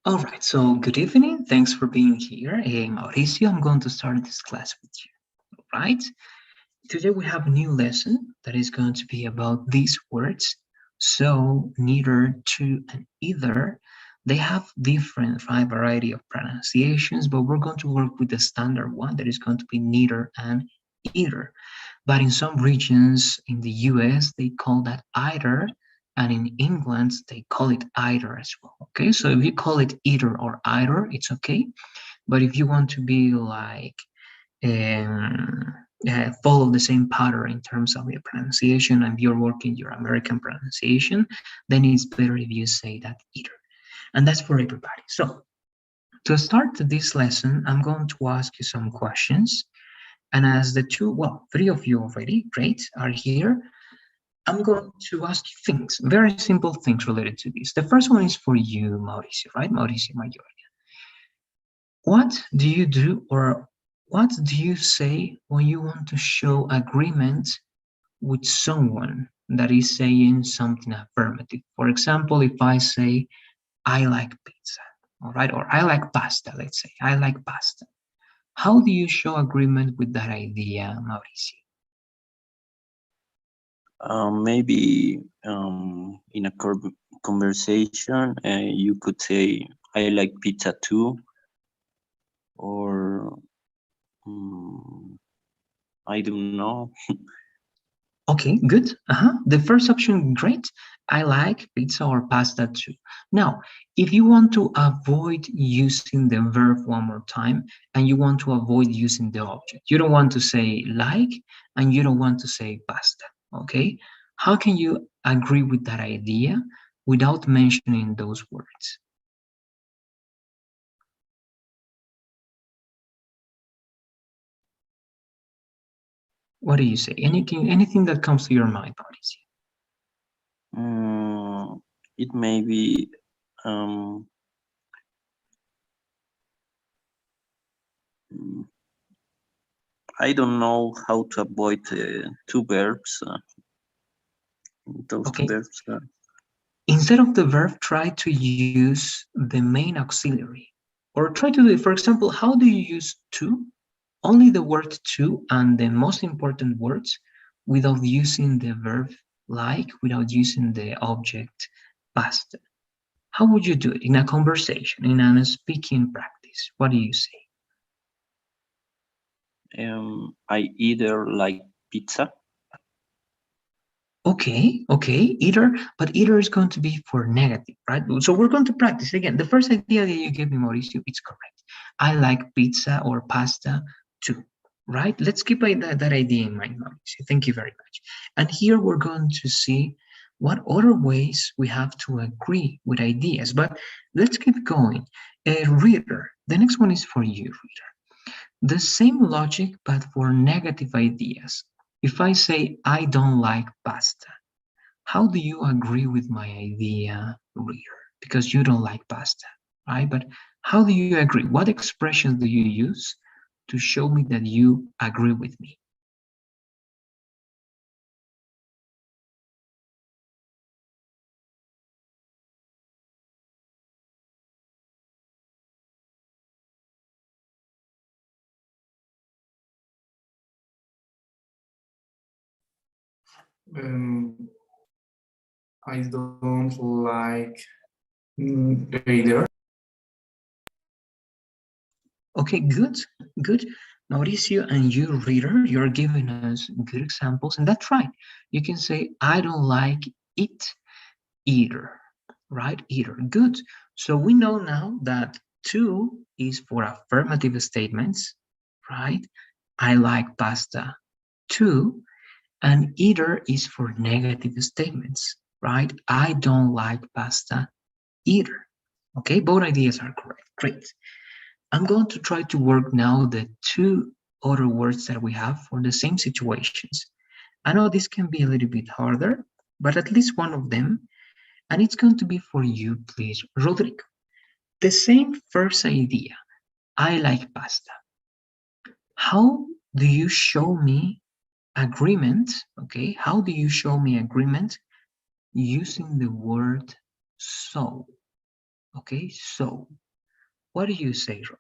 All right, so good evening. Thanks for being here. Hey, Mauricio, I'm going to start this class with you. All right, today we have a new lesson that is going to be about these words. So, neither, to, and either. They have different variety of pronunciations, but we're going to work with the standard one that is going to be neither and either. But in some regions in the US, they call that either, and in England, they call it either as well. Okay, so if you call it either or either, it's okay. But if you want to be like um, follow the same pattern in terms of your pronunciation and you're working your American pronunciation, then it's better if you say that either. And that's for everybody. So to start this lesson, I'm going to ask you some questions. And as the three of you already, great, are here, I'm going to ask you things, very simple things related to this. The first one is for you, Mauricio, right? Mauricio Mayor. What do you do or what do you say when you want to show agreement with someone that is saying something affirmative? For example, if I say, I like pizza, all right, or I like pasta, let's say, I like pasta. How do you show agreement with that idea, Mauricio? Maybe in a conversation, you could say, I like pizza too, or I don't know. Okay, good. The first option, great. I like pizza or pasta too. Now, if you want to avoid using the verb one more time and you want to avoid using the object, you don't want to say like and you don't want to say pasta. Okay, how can you agree with that idea without mentioning those words? What do you say? Anything that comes to your mind, Mauricio? It may be, um, mm, I don't know how to avoid two verbs, those two Okay, verbs. instead of the verb, try to use the main auxiliary. Or try to do it. For example, how do you use to? Only the word to and the most important words without using the verb like, without using the object past. How would you do it in a conversation, in a speaking practice? What do you say? I either like pizza. Okay, either, but either is going to be for negative, right? So we're going to practice again. The first idea that you gave me, Mauricio, it's correct. I like pizza or pasta too, right? Let's keep that idea in mind, Mauricio. Thank you very much. And here we're going to see what other ways we have to agree with ideas, but let's keep going. A reader, the next one is for you, reader. The same logic, but for negative ideas. If I say, I don't like pasta, how do you agree with my idea, reader? Because you don't like pasta, right? But how do you agree? What expressions do you use to show me that you agree with me? Um, I don't like either. Okay, good. Mauricio and you, reader, you're giving us good examples, and that's right. You can say, I don't like it either, right? Either. Good. So we know now that to is for affirmative statements, right? I like pasta too. And either is for negative statements, right? I don't like pasta either. Okay, both ideas are correct. Great. I'm going to try to work now the two other words that we have for the same situations. I know this can be a little bit harder, but at least one of them, and it's going to be for you, please, Rodrigo. The same first idea. I like pasta. How do you show me agreement? Okay, how do you show me agreement using the word so? Okay, so what do you say, Rory?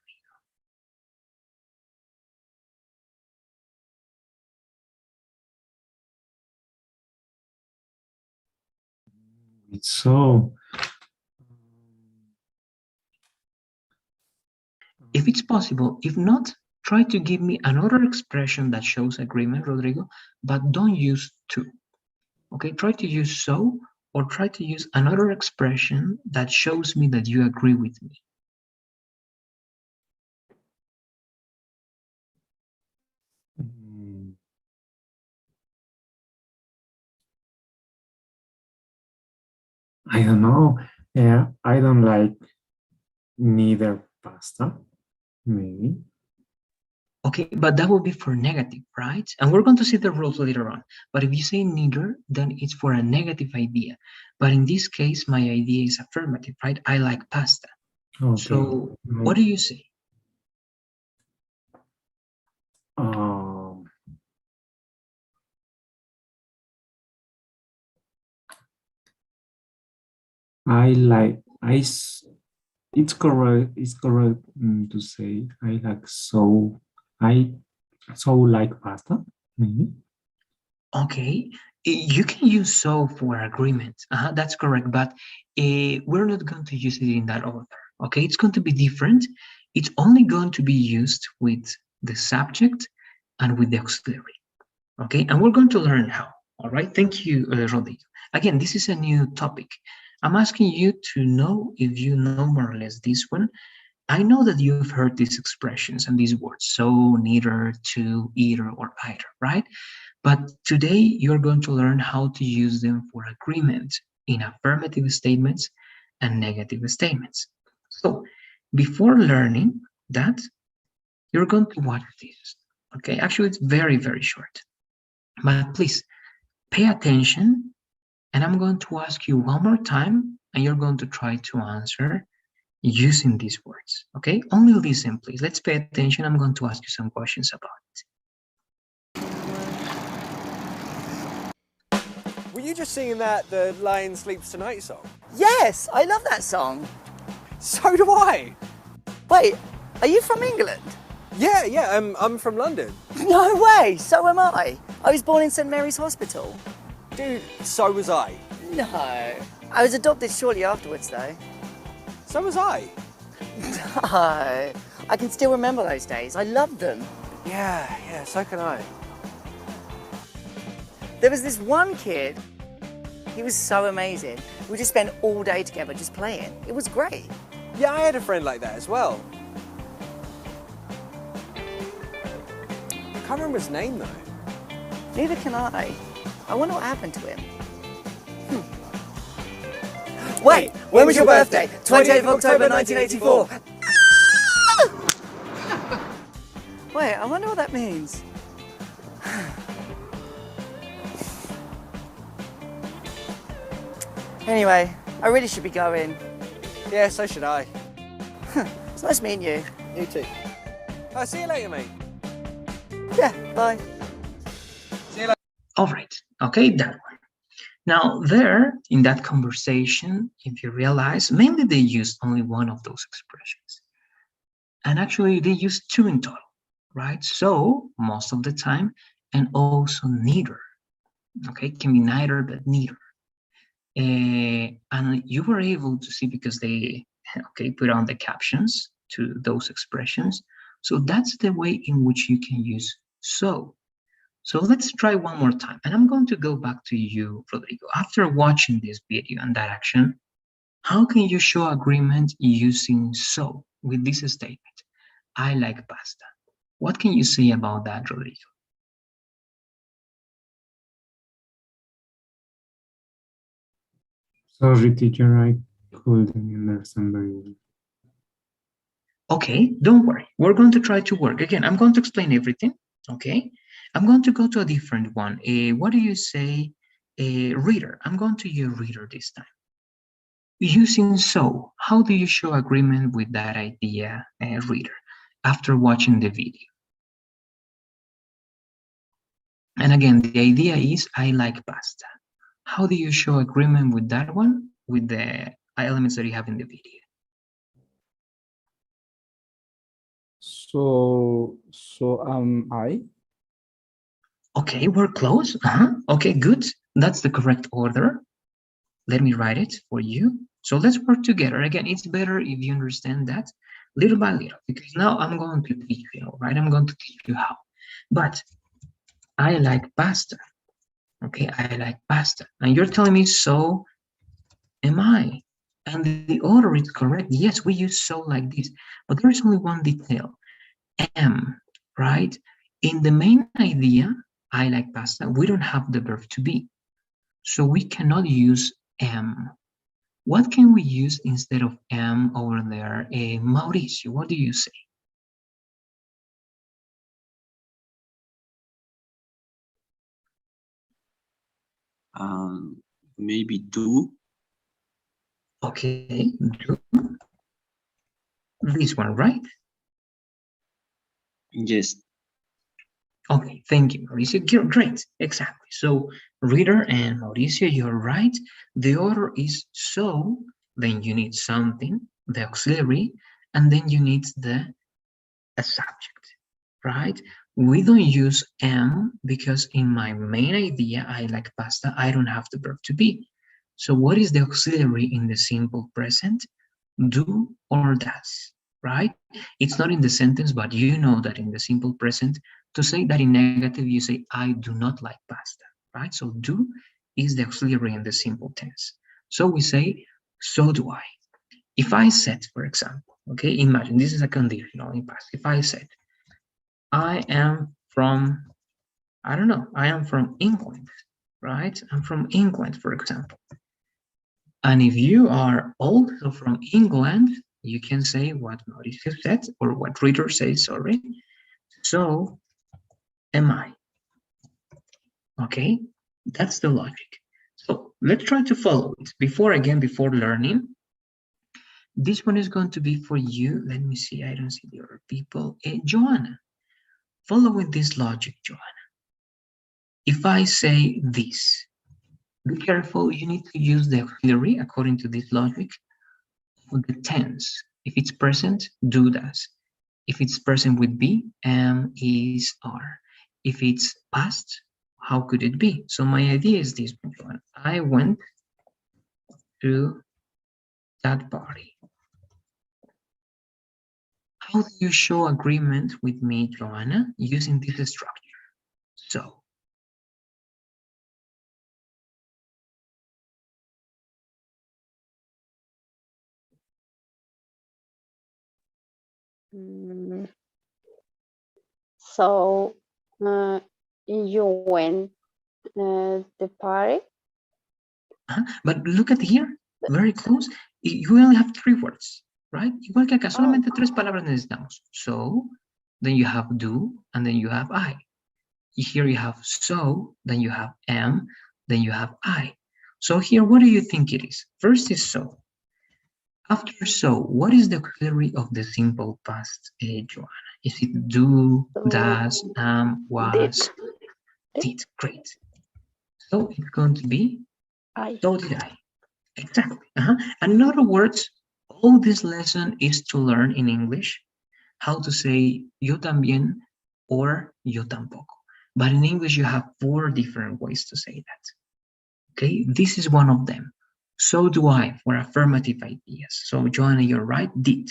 So, If it's possible, if not, try to give me another expression that shows agreement, Rodrigo, but don't use to. Okay, try to use so, or try to use another expression that shows me that you agree with me. mm, I don't know. Yeah, I don't like neither pasta, maybe. Okay, but that will be for negative, right? And we're going to see the rules later on. But if you say neither, then it's for a negative idea. But in this case, my idea is affirmative, right? I like pasta. Okay. So what do you say? Um, I like it's correct. It's correct to say I like I so like pasta. Maybe. Okay, you can use so for agreement. That's correct, but we're not going to use it in that order. Okay, it's going to be different. It's only going to be used with the subject and with the auxiliary. Okay, and we're going to learn how. All right, thank you, Rodrigo. Again, this is a new topic. I'm asking you to know if you know more or less this one. I know that you've heard these expressions and these words, so, neither, to, either, or either, right? But today you're going to learn how to use them for agreement in affirmative statements and negative statements. So before learning that, you're going to watch this. Okay, actually it's very, very short. But please pay attention, and I'm going to ask you one more time, and you're going to try to answer using these words. Okay, only listen, please. Let's pay attention. I'm going to ask you some questions about it. Were you just singing the Lion Sleeps Tonight song? Yes, I love that song. So do I. Wait, are you from England? Yeah, I'm from London. No way, so am I. I was born in St Mary's Hospital. Dude, so was I. No. I was adopted shortly afterwards, though. So was I. No. I can still remember those days. I loved them. Yeah, so can I. There was this one kid. He was so amazing. We just spent all day together just playing. It was great. Yeah, I had a friend like that as well. I can't remember his name though. Neither can I. I wonder what happened to him. Wait, when was your birthday? 28th of October 1984. Wait, I wonder what that means. Anyway, I really should be going. Yeah, so should I. It's nice meeting you. You too. Oh, see you later, mate. Yeah, bye. All right, okay, that one. Now there, in that conversation, if you realize, mainly they used only one of those expressions. And actually they used two in total, right? So most of the time, and also neither. Okay, it can be neither, but neither. And you were able to see because they, okay, put on the captions to those expressions. So that's the way in which you can use so. So let's try one more time. And I'm going to go back to you, Rodrigo. After watching this video and that action, how can you show agreement using so with this statement? I like pasta. What can you say about that, Rodrigo? Sorry, teacher, I couldn't understand very well. Okay, don't worry. We're going to try to work. Again, I'm going to explain everything, okay? I'm going to go to a different one. What do you say? Reader. I'm going to use reader this time. Using so, how do you show agreement with that idea, reader, after watching the video? And again, the idea is I like pasta. How do you show agreement with that one, with the elements that you have in the video? So am I? Okay, we're close. Okay, good. That's the correct order. Let me write it for you. So let's work together. Again, it's better if you understand that little by little, because now I'm going to teach you, right? I'm going to teach you how. But I like pasta. Okay, I like pasta. And you're telling me, so am I. And the order is correct. Yes, we use so like this. But there is only one detail. Am, right? In the main idea, I like pasta, we don't have the verb to be. So we cannot use am. What can we use instead of am over there? Mauricio, what do you say? Maybe do. Okay, do. This one, right? Yes. Okay, thank you, Mauricio. Great, exactly. So, reader and Mauricio, you're right. The order is so, then you need something, the auxiliary, and then you need a subject, right? We don't use am because in my main idea, I like pasta, I don't have the verb to be. So what is the auxiliary in the simple present? Do or does, right? It's not in the sentence, but you know that in the simple present, to say that in negative, you say, I do not like pasta, right? So do is the auxiliary in the simple tense. So we say, so do I. If I said, for example, okay, imagine this is a conditional in past. If I said, I am from, I don't know, I am from England, right? I'm from England, for example. And if you are also from England, you can say what Mauricio said, or what reader says, sorry. So am I. Okay, that's the logic. So let's try to follow it. Before learning, this one is going to be for you. Let me see, I don't see the other people. Joanna, following this logic, Joanna. If I say this, be careful, you need to use the auxiliary according to this logic for the tense. If it's present, do, does. If it's present with be, am, is, are. If it's past, how could it be? So my idea is this one. I went to that party. How do you show agreement with me, Joanna, using this structure? So. So you went the party? But look at here, very close. You only have 3 words, right? Igual que acá, solamente 3 palabras necesitamos. So, then you have do, and then you have I. Here you have so, then you have am, then you have I. So here, what do you think it is? First is so. After so, what is the auxiliary of the simple past, Joanna? Is it do, does, was, did? Great. So it's going to be I. so did I. Exactly. And in other words, all this lesson is to learn in English how to say yo también or yo tampoco. But in English, you have 4 different ways to say that. Okay, this is one of them. So do I for affirmative ideas. So Joanna, you're right, did.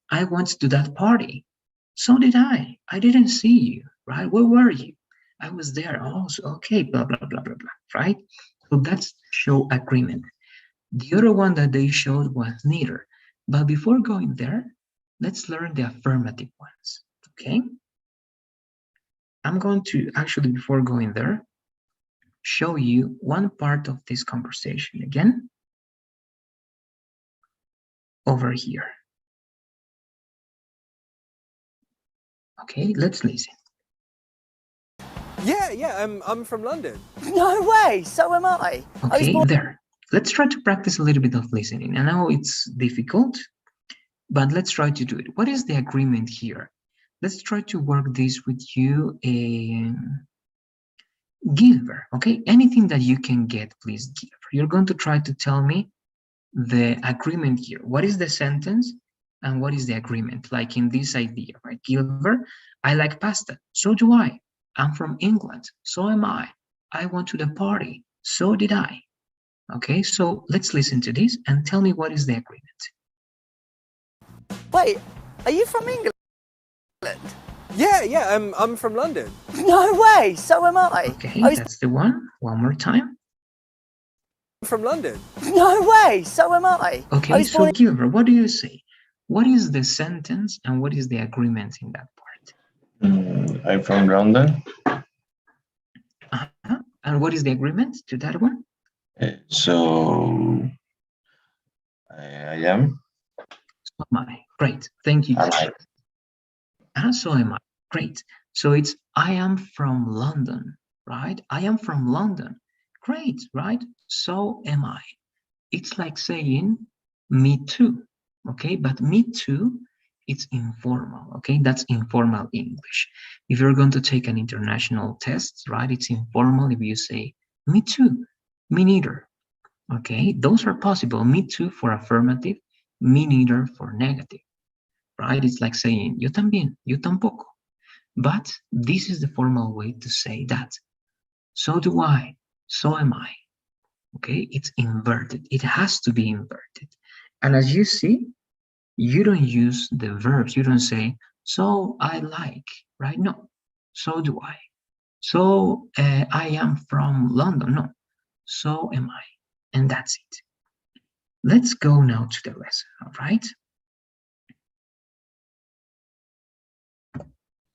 I went to that party. So did I. I didn't see you, right? Where were you? I was there. Oh, okay, blah, blah, blah, blah, blah, right? So that's show agreement. The other one that they showed was neither. But before going there, let's learn the affirmative ones, okay? I'm going to actually, before going there, show you one part of this conversation again. Over here. Okay, let's listen. Yeah, I'm from London. No way, so am I. Okay, there. Let's try to practice a little bit of listening. I know it's difficult, but let's try to do it. What is the agreement here? Let's try to work this with you. Gilbert, okay? Anything that you can get, please, Gilbert. You're going to try to tell me the agreement here. What is the sentence? And what is the agreement? Like in this idea, right? Gilbert, I like pasta. So do I. I'm from England. So am I. I went to the party. So did I. Okay, so let's listen to this and tell me what is the agreement. Wait, are you from England? Yeah, I'm from London. No way, so am I. Okay, I was that's the one. One more time. I'm from London. No way, so am I. I Okay, was so born Gilbert, what do you say? What is the sentence and what is the agreement in that part? I'm from London. Uh-huh. And what is the agreement to that one? So I am. So am I. Great. Thank you. I Gilbert. like. So am I. Great. So it's I am from London, right? I am from London. Great, right? So am I. It's like saying me too, okay? But me too, it's informal, okay? That's informal English. If you're going to take an international test, right, it's informal if you say me too, me neither, okay? Those are possible. Me too for affirmative, me neither for negative, right? It's like saying yo también, yo tampoco. But this is the formal way to say that. So do I, so am I. Okay, it's inverted. It has to be inverted. And as you see, you don't use the verbs. You don't say, so I like, right? No, so do I. So I am from London. No, so am I. And that's it. Let's go now to the lesson, all right?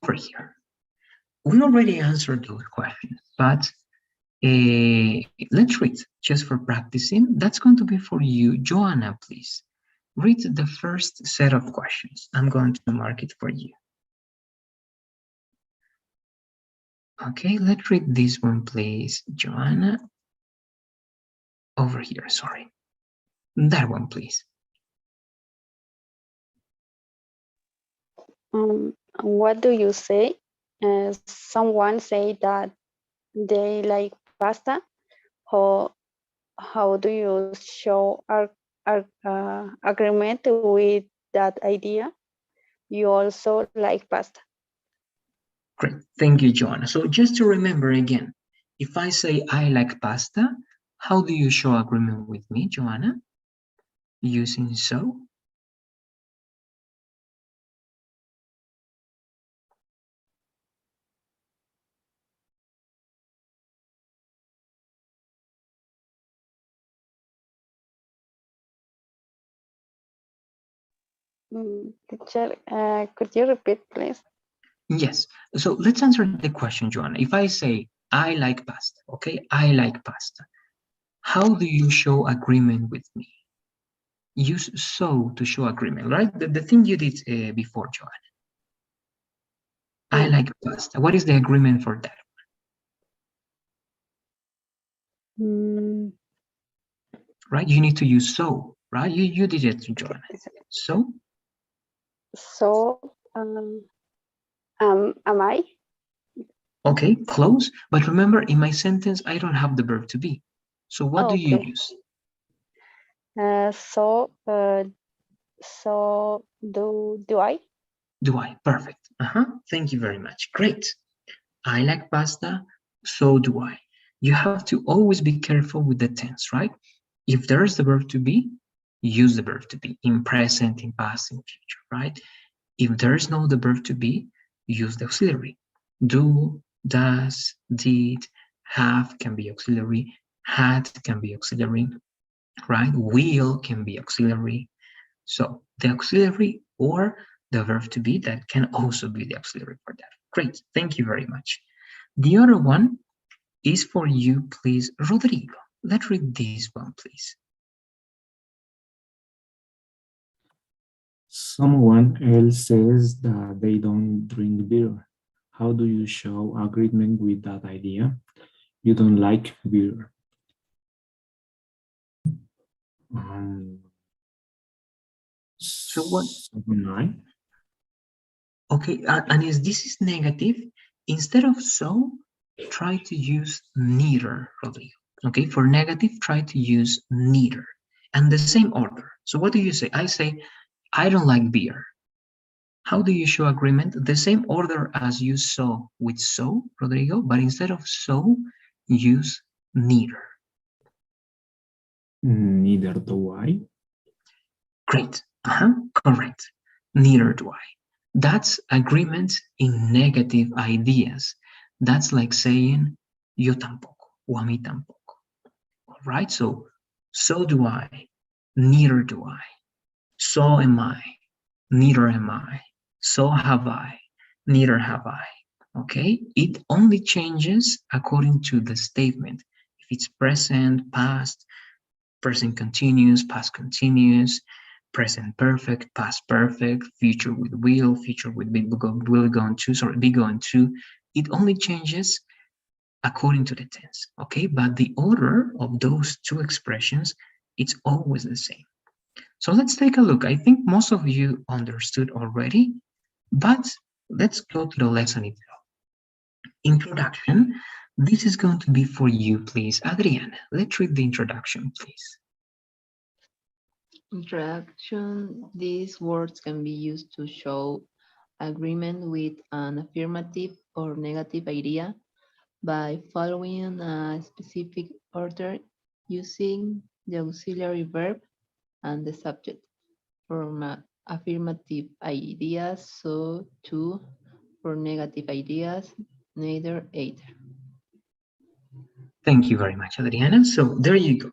Over here. We already answered those questions, but let's read just for practicing. That's going to be for you. Joanna, please. Read the first set of questions. I'm going to mark it for you. Okay, let's read this one, please. Joanna. Over here, sorry. That one, please. What do you say? Someone say that they like pasta. How do you show agreement with that idea? You also like pasta. Great, thank you, Joanna. So just to remember again, if I say I like pasta, how do you show agreement with me, Joanna? Using so? Teacher, could you repeat, please? Yes. So let's answer the question, Joanna. If I say I like pasta, okay, I like pasta. How do you show agreement with me? Use so to show agreement, right? The thing you did before, Joanna. I like pasta. What is the agreement for that? Right? You need to use so, right? You did it, Joanna. So? So, am I? Okay, close. But remember, in my sentence, I don't have the verb to be. So what do you use? So do I? Do I? Perfect. Thank you very much. Great. I like pasta, so do I. You have to always be careful with the tense, right? If there's the verb to be, use the verb to be in present, in past, in future, right? If there's no the verb to be, use the auxiliary. Do, does, did, have can be auxiliary, had can be auxiliary, right? Will can be auxiliary. So the auxiliary or the verb to be, that can also be the auxiliary for that. Great, thank you very much. The other one is for you, please, Rodrigo. Let's read this one, please. Someone else says that they don't drink beer. How do you show agreement with that idea? You don't like beer. So what? Okay, and as this is negative, instead of so, try to use neither, Rodrigo. Okay, for negative, try to use neither. And the same order. So what do you say? I say, I don't like beer. How do you show agreement? The same order as you saw with so, Rodrigo, but instead of so, use neither. Neither do I. Great. Correct. Neither do I. That's agreement in negative ideas. That's like saying yo tampoco o a mí tampoco. All right? So do I. Neither do I. So am I. Neither am I. So have I. Neither have I. Okay? It only changes according to the statement. If it's present, past, present continuous, past continuous, present perfect, past perfect, future with will, future with will going to, sorry, be going to. It only changes according to the tense, okay? But the order of those two expressions, it's always the same. So let's take a look. I think most of you understood already, but let's go to the lesson itself. Introduction. This is going to be for you, please. Adriana, let's read the introduction, please. Introduction. These words can be used to show agreement with an affirmative or negative idea by following a specific order using the auxiliary verb and the subject. For affirmative ideas, so to. For negative ideas, neither, either. Thank you very much, Adriana. So there you go.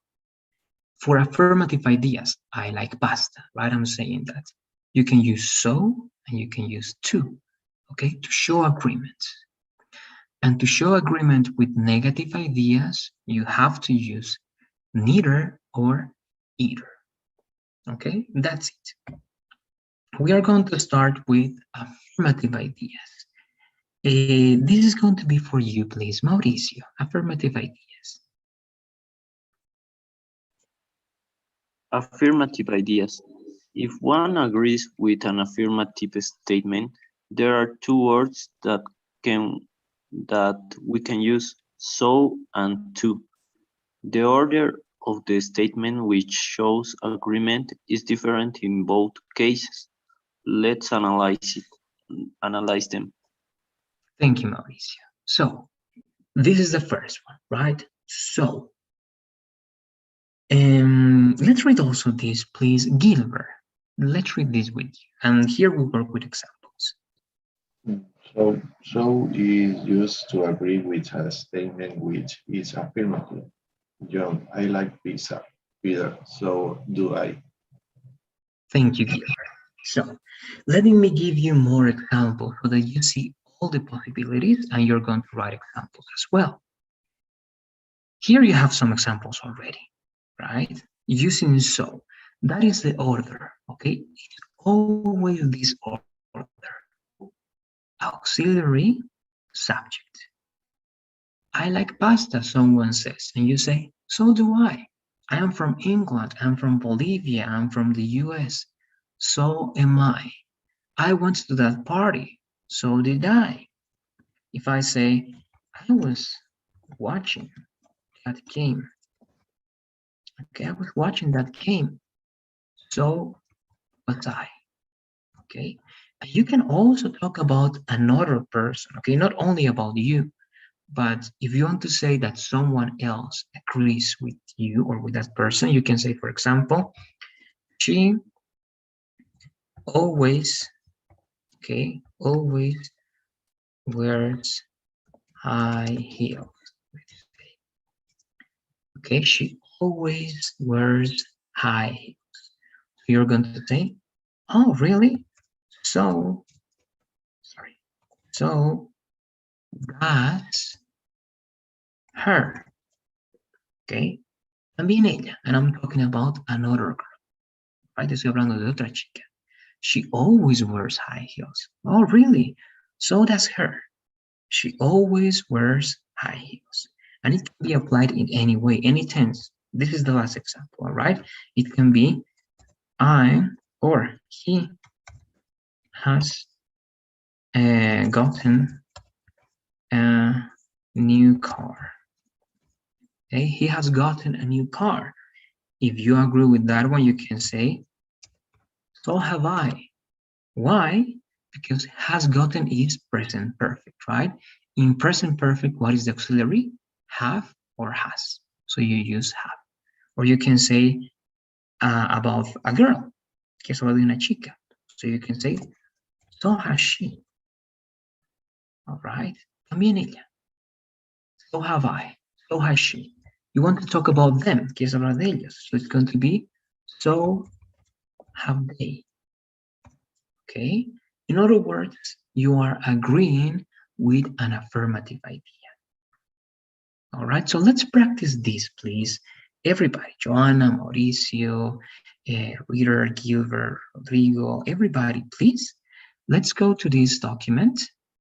For affirmative ideas, I like pasta, right? I'm saying that. You can use so and you can use to, okay, to show agreement. And to show agreement with negative ideas, you have to use neither or either. Okay, that's it. We are going to start with affirmative ideas. This is going to be for you, please, Mauricio. Affirmative ideas. Affirmative ideas. If one agrees with an affirmative statement, there are two words that we can use, so and to. The order of the statement which shows agreement is different in both cases. Let's analyze them. Thank you, Mauricio. So, this is the first one, right? So, let's read also this, please. Gilbert, let's read this with you. And here we work with examples. So is used to agree with a statement which is affirmative. John, I like pizza. Peter, so do I. Thank you, Gilbert. So, let me give you more examples so that you see all the possibilities and you're going to write examples as well. Here you have some examples already, right? Using so, that is the order, okay? It's always this order. Auxiliary, subject. I like pasta, someone says, and you say, so do I. I am from England, I'm from Bolivia, I'm from the US, so am I. I went to that party, so did I. If I say, I was watching that game, okay, I was watching that game, so was I, okay? And you can also talk about another person, okay, not only about you, but if you want to say that someone else agrees with you or with that person, you can say, for example, she always, okay, always wears high heels. Okay, she always wears high heels. So you're going to say, oh, really? So, sorry. So that's her. Okay, también ella. And I'm talking about another girl. Right? Estoy hablando de otra chica. She always wears high heels. Oh, really? So does her. She always wears high heels. And it can be applied in any way, any tense. This is the last example, all right? It can be I or he has gotten a new car. Okay, he has gotten a new car. If you agree with that one, you can say, So have I. Why? Because has gotten is present perfect, right? In present perfect, what is the auxiliary? Have or has. So you use have. Or you can say about a girl, que es de una chica. So you can say, so has she. All right. También ella. So have I. So has she. You want to talk about them, que es hablar de ellos. So it's going to be, so have they. Okay. In other words, you are agreeing with an affirmative idea. All right. So let's practice this, please. Everybody, Joanna, Mauricio, Reader, Gilbert, Rodrigo, everybody, please. Let's go to this document,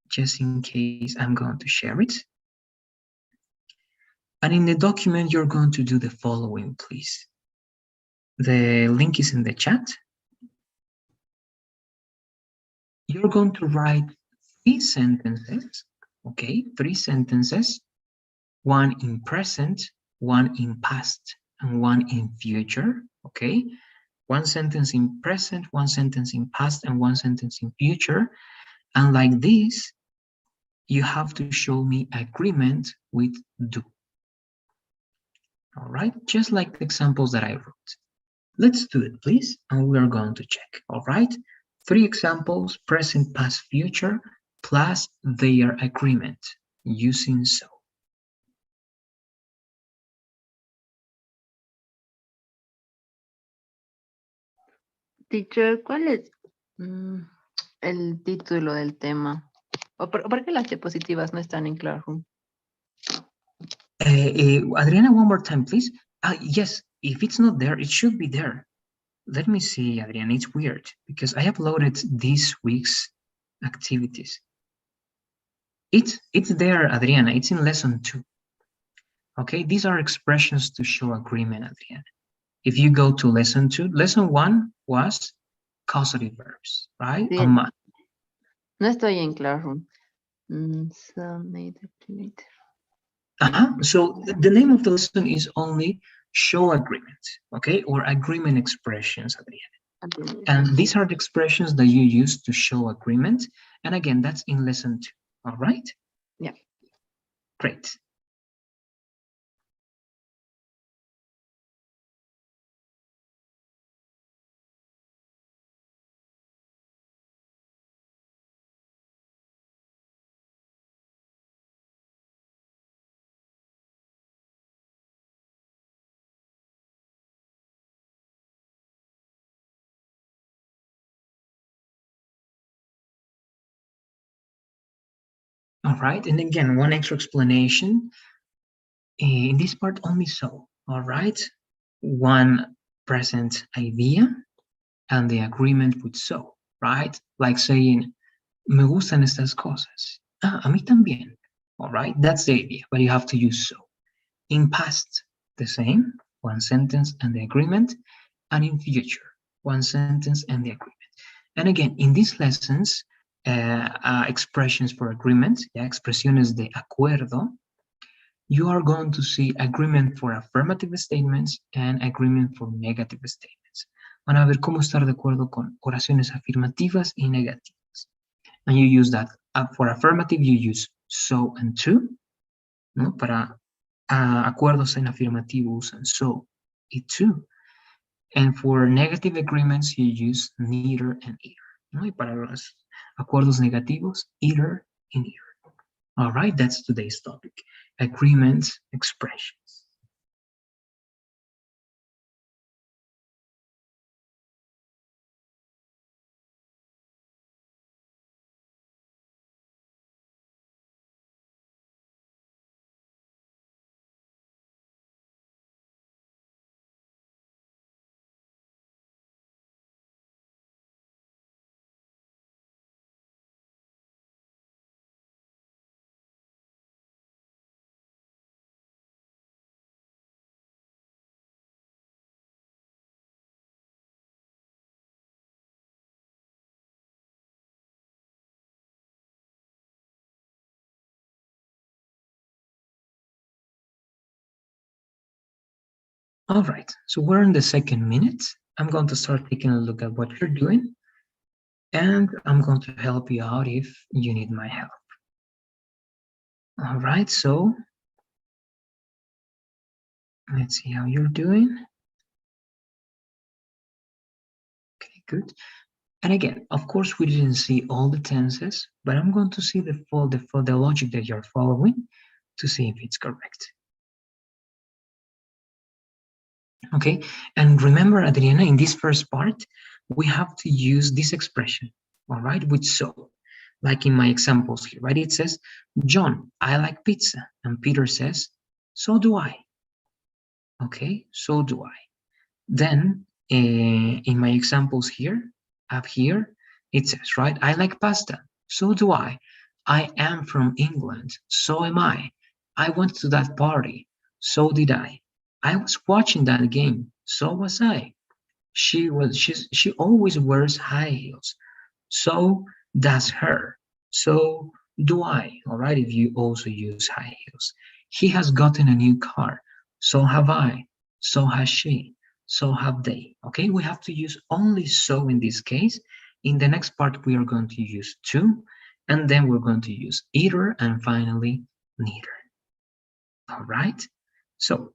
just in case I'm going to share it. And in the document, you're going to do the following, please. The link is in the chat. You're going to write 3 sentences, okay? 3 sentences, one in present, one in past, and one in future, okay? 1 sentence in present, 1 sentence in past, and 1 sentence in future. And like this, you have to show me agreement with do. All right, just like the examples that I wrote. Let's do it, please, and we are going to check, all right? 3 examples, present, past, future, plus their agreement, using so. Teacher, ¿cuál es el título del tema? ¿O por qué las diapositivas no están en Classroom? Adriana, one more time, please. Yes, if it's not there, it should be there. Let me see, Adriana, it's weird because I uploaded this week's activities. It's there, Adriana, it's in lesson 2. Okay, these are expressions to show agreement, Adriana. If you go to lesson 2, lesson 1 was causative verbs, right? Sí, no estoy en Classroom. So the name of the lesson is only show agreement, okay? Or agreement expressions, Adriana. And these are the expressions that you use to show agreement. And again, that's in lesson 2, all right? Yeah. Great. All right, and again, one extra explanation. In this part, only so, all right? One present idea and the agreement with so, right? Like saying, me gustan estas cosas. A mí también, all right? That's the idea, but you have to use so. In past, the same, 1 sentence and the agreement, and in future, 1 sentence and the agreement. And again, in these lessons, expressions for agreement, expresiones de acuerdo, you are going to see agreement for affirmative statements and agreement for negative statements. Van a ver cómo estar de acuerdo con oraciones afirmativas y negativas. And you use that. For affirmative, you use so and to, ¿no? Para acuerdos en afirmativo usan so y to. And for negative agreements, you use neither and either, ¿no? Y para los acuerdos negativos, either and either. All right, that's today's topic, agreements, expressions. All right, so we're in the 2nd minute, I'm going to start taking a look at what you're doing, and I'm going to help you out if you need my help. All right, so let's see how you're doing. Okay, good. And again, of course, we didn't see all the tenses, but I'm going to see the logic that you're following to see if it's correct. Okay, and remember, Adriana, in this first part, we have to use this expression, all right, with so. Like in my examples here, right? It says, John, I like pizza. And Peter says, so do I. Okay, so do I. Then in my examples here, up here, it says, right, I like pasta. So do I. I am from England. So am I. I went to that party. So did I. I was watching that game. So was I. She always wears high heels. So does her. So do I. All right, if you also use high heels. He has gotten a new car. So have I. So has she. So have they. Okay, we have to use only so in this case. In the next part, we are going to use to, and then we're going to use either, and finally neither. All right, so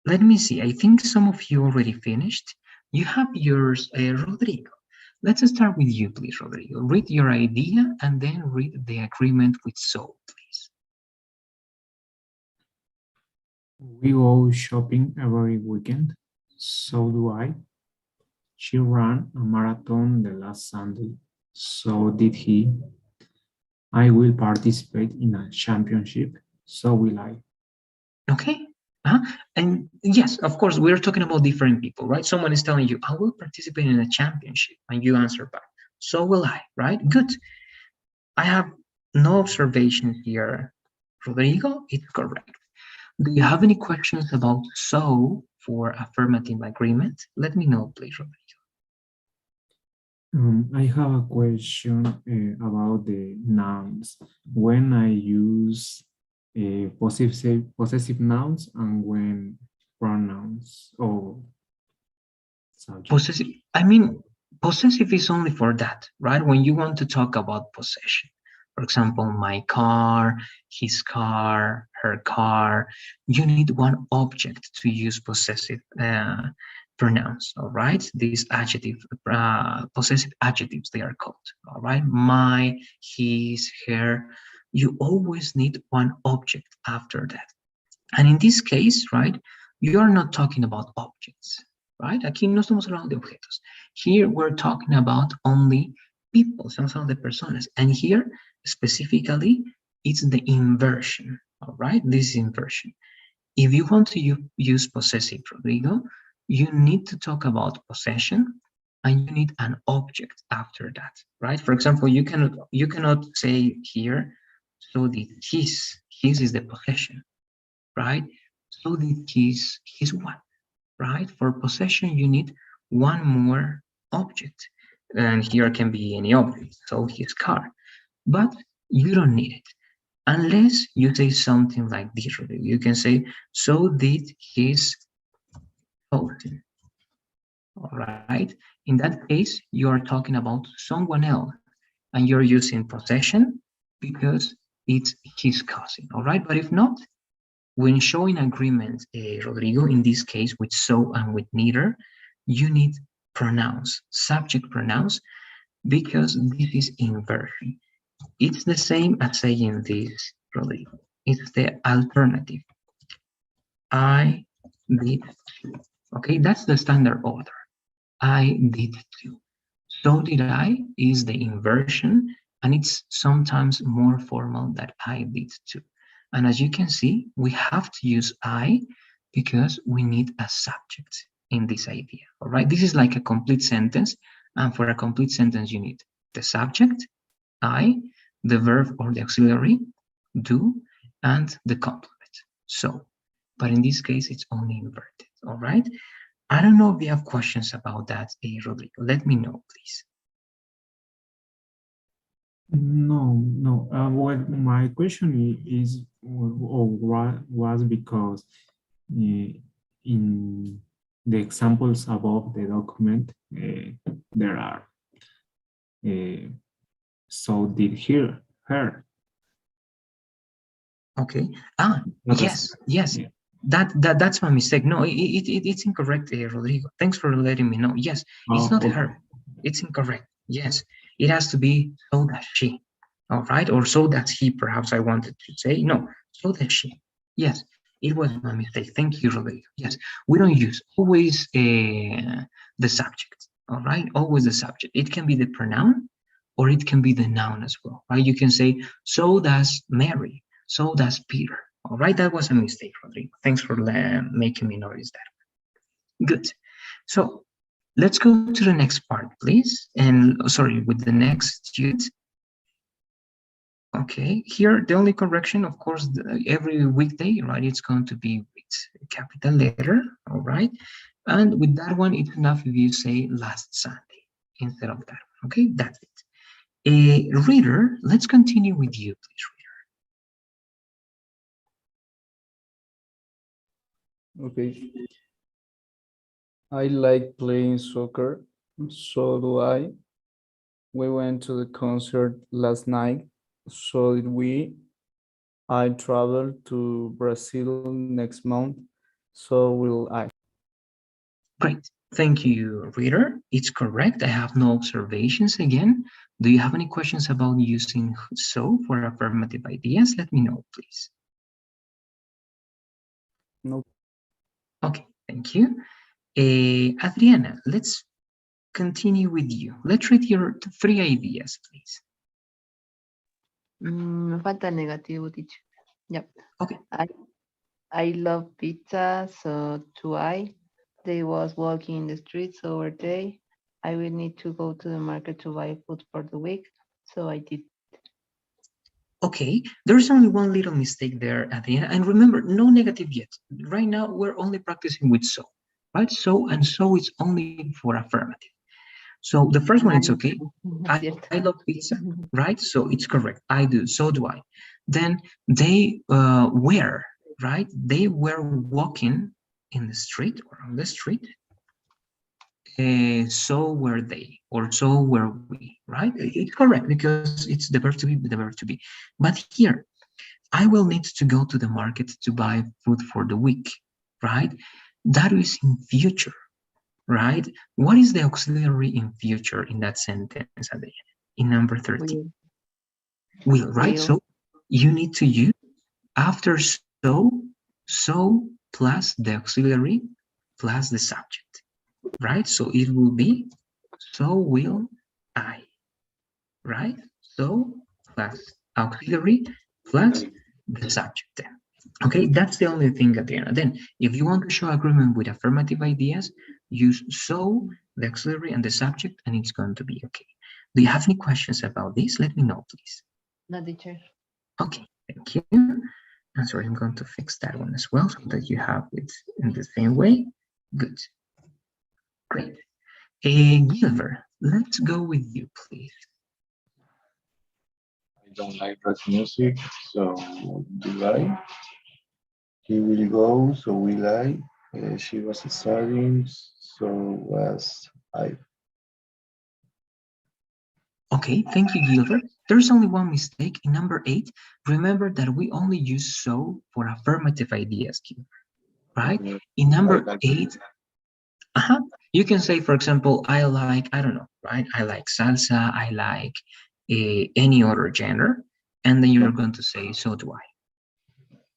let me see. I think some of you already finished. You have yours, Rodrigo. Let's start with you, please, Rodrigo. Read your idea and then read the agreement with so, please. We go shopping every weekend. So do I. She ran a marathon the last Sunday. So did he. I will participate in a championship. So will I. Okay. And yes, of course, we're talking about different people, right? Someone is telling you, I will participate in a championship, and you answer back, so will I, right? Good. I have no observation here. Rodrigo, it's correct. Do you have any questions about so for affirmative agreement? Let me know, please, Rodrigo. I have a question about the nouns. When I use possessive nouns and when pronouns or subject. Possessive, I mean, possessive is only for that, right? When you want to talk about possession. For example, my car, his car, her car, you need one object to use possessive pronouns, all right? These adjective, possessive adjectives, they are called, all right? My, his, her, you always need one object after that. And in this case, right, you are not talking about objects, right? Aquí no estamos hablando de objetos. Here we're talking about only people, son de personas. And here, specifically, it's the inversion, all right? This is inversion. If you want to use possessive, Rodrigo, you need to talk about possession and you need an object after that, right? For example, you cannot say here, so did his is the possession, right? So did his what, right? For possession, you need one more object. And here can be any object, so his car. But you don't need it. Unless you say something like this, you can say, so did his phone. All right. In that case, you are talking about someone else and you're using possession because it's his cousin. All right. But if not, when showing agreement, Rodrigo, in this case with so and with neither, you need pronouns, subject pronouns, because this is inversion. It's the same as saying this, Rodrigo. It's the alternative. I did too. Okay, that's the standard order. I did too. So did I is the inversion, and it's sometimes more formal that I did too. And as you can see, we have to use I because we need a subject in this idea. All right, this is like a complete sentence. And for a complete sentence, you need the subject, I, the verb or the auxiliary, do, and the complement. So, but in this case, it's only inverted. All right. I don't know if you have questions about that, Rodrigo. Let me know, please. No. Well, my question is or was because in the examples above the document, there are so did her. Okay. Not Yes, yes. yeah. That's my mistake. No, it's incorrect, Rodrigo. Thanks for letting me know. Yes, it's not okay. her. It's incorrect. Yes, it has to be so that she. All right, or so that he. Perhaps I wanted to say no. So that she. Yes, it was my mistake. Thank you, Rodrigo. Yes, we don't use always the subject. All right, always the subject. It can be the pronoun, or it can be the noun as well. Right? You can say so does Mary. So does Peter. All right, that was a mistake, Rodrigo. Thanks for making me notice that. Good. So let's go to the next part, please. And sorry, with the next student. Okay, here the only correction, of course, every weekday, right? It's going to be with a capital letter, all right? And with that one, it's enough if you say last Sunday instead of that one. Okay, that's it. A reader, let's continue with you, please. Okay. I like playing soccer. So do I. We went to the concert last night. So did we. I travel to Brazil next month. So will I. Great. Thank you, reader. It's correct. I have no observations again. Do you have any questions about using so for affirmative ideas? Let me know, please. No. Okay, thank you. Adriana, let's continue with you. Let's read your 3 ideas, please. Me falta negativo, teacher. Yep. Okay. I love pizza, so do I. They was walking in the streets over day. I will need to go to the market to buy food for the week, so I did. Okay, there's only one little mistake there at the end. And remember, no negative yet. Right now, we're only practicing with so, right? So and so is only for affirmative. So the first one, it's okay. I love pizza, right? So it's correct. I do. So do I. Then they were, right? They were walking in the street or on the street. So were they, or so were we, right? It's correct because it's the verb to be, the verb to be. But here, I will need to go to the market to buy food for the week, right? That is in future, right? What is the auxiliary in future in that sentence at the end? In number 13? Will, right? Will. So you need to use after so plus the auxiliary plus the subject, right? So it will be so will I, right? So plus auxiliary plus the subject then. Okay, that's the only thing at the end. Then, if you want to show agreement with affirmative ideas, use so, the auxiliary, and the subject, and it's going to be okay. Do you have any questions about this? Let me know, please. No, teacher. Okay, thank you. I'm sorry, I'm going to fix that one as well so that you have it in the same way. Good. Great. Gilbert, let's go with you, please. I don't like rock music, so do I. He will go, so will I. She was studying, so was I. Okay, thank you, Gilbert. There's only one mistake in number 8. Remember that we only use so for affirmative ideas, Gilbert, right? In number 8, you can say, for example, I like, I don't know, right? I like salsa, I like any other genre, and then you're going to say, so do I,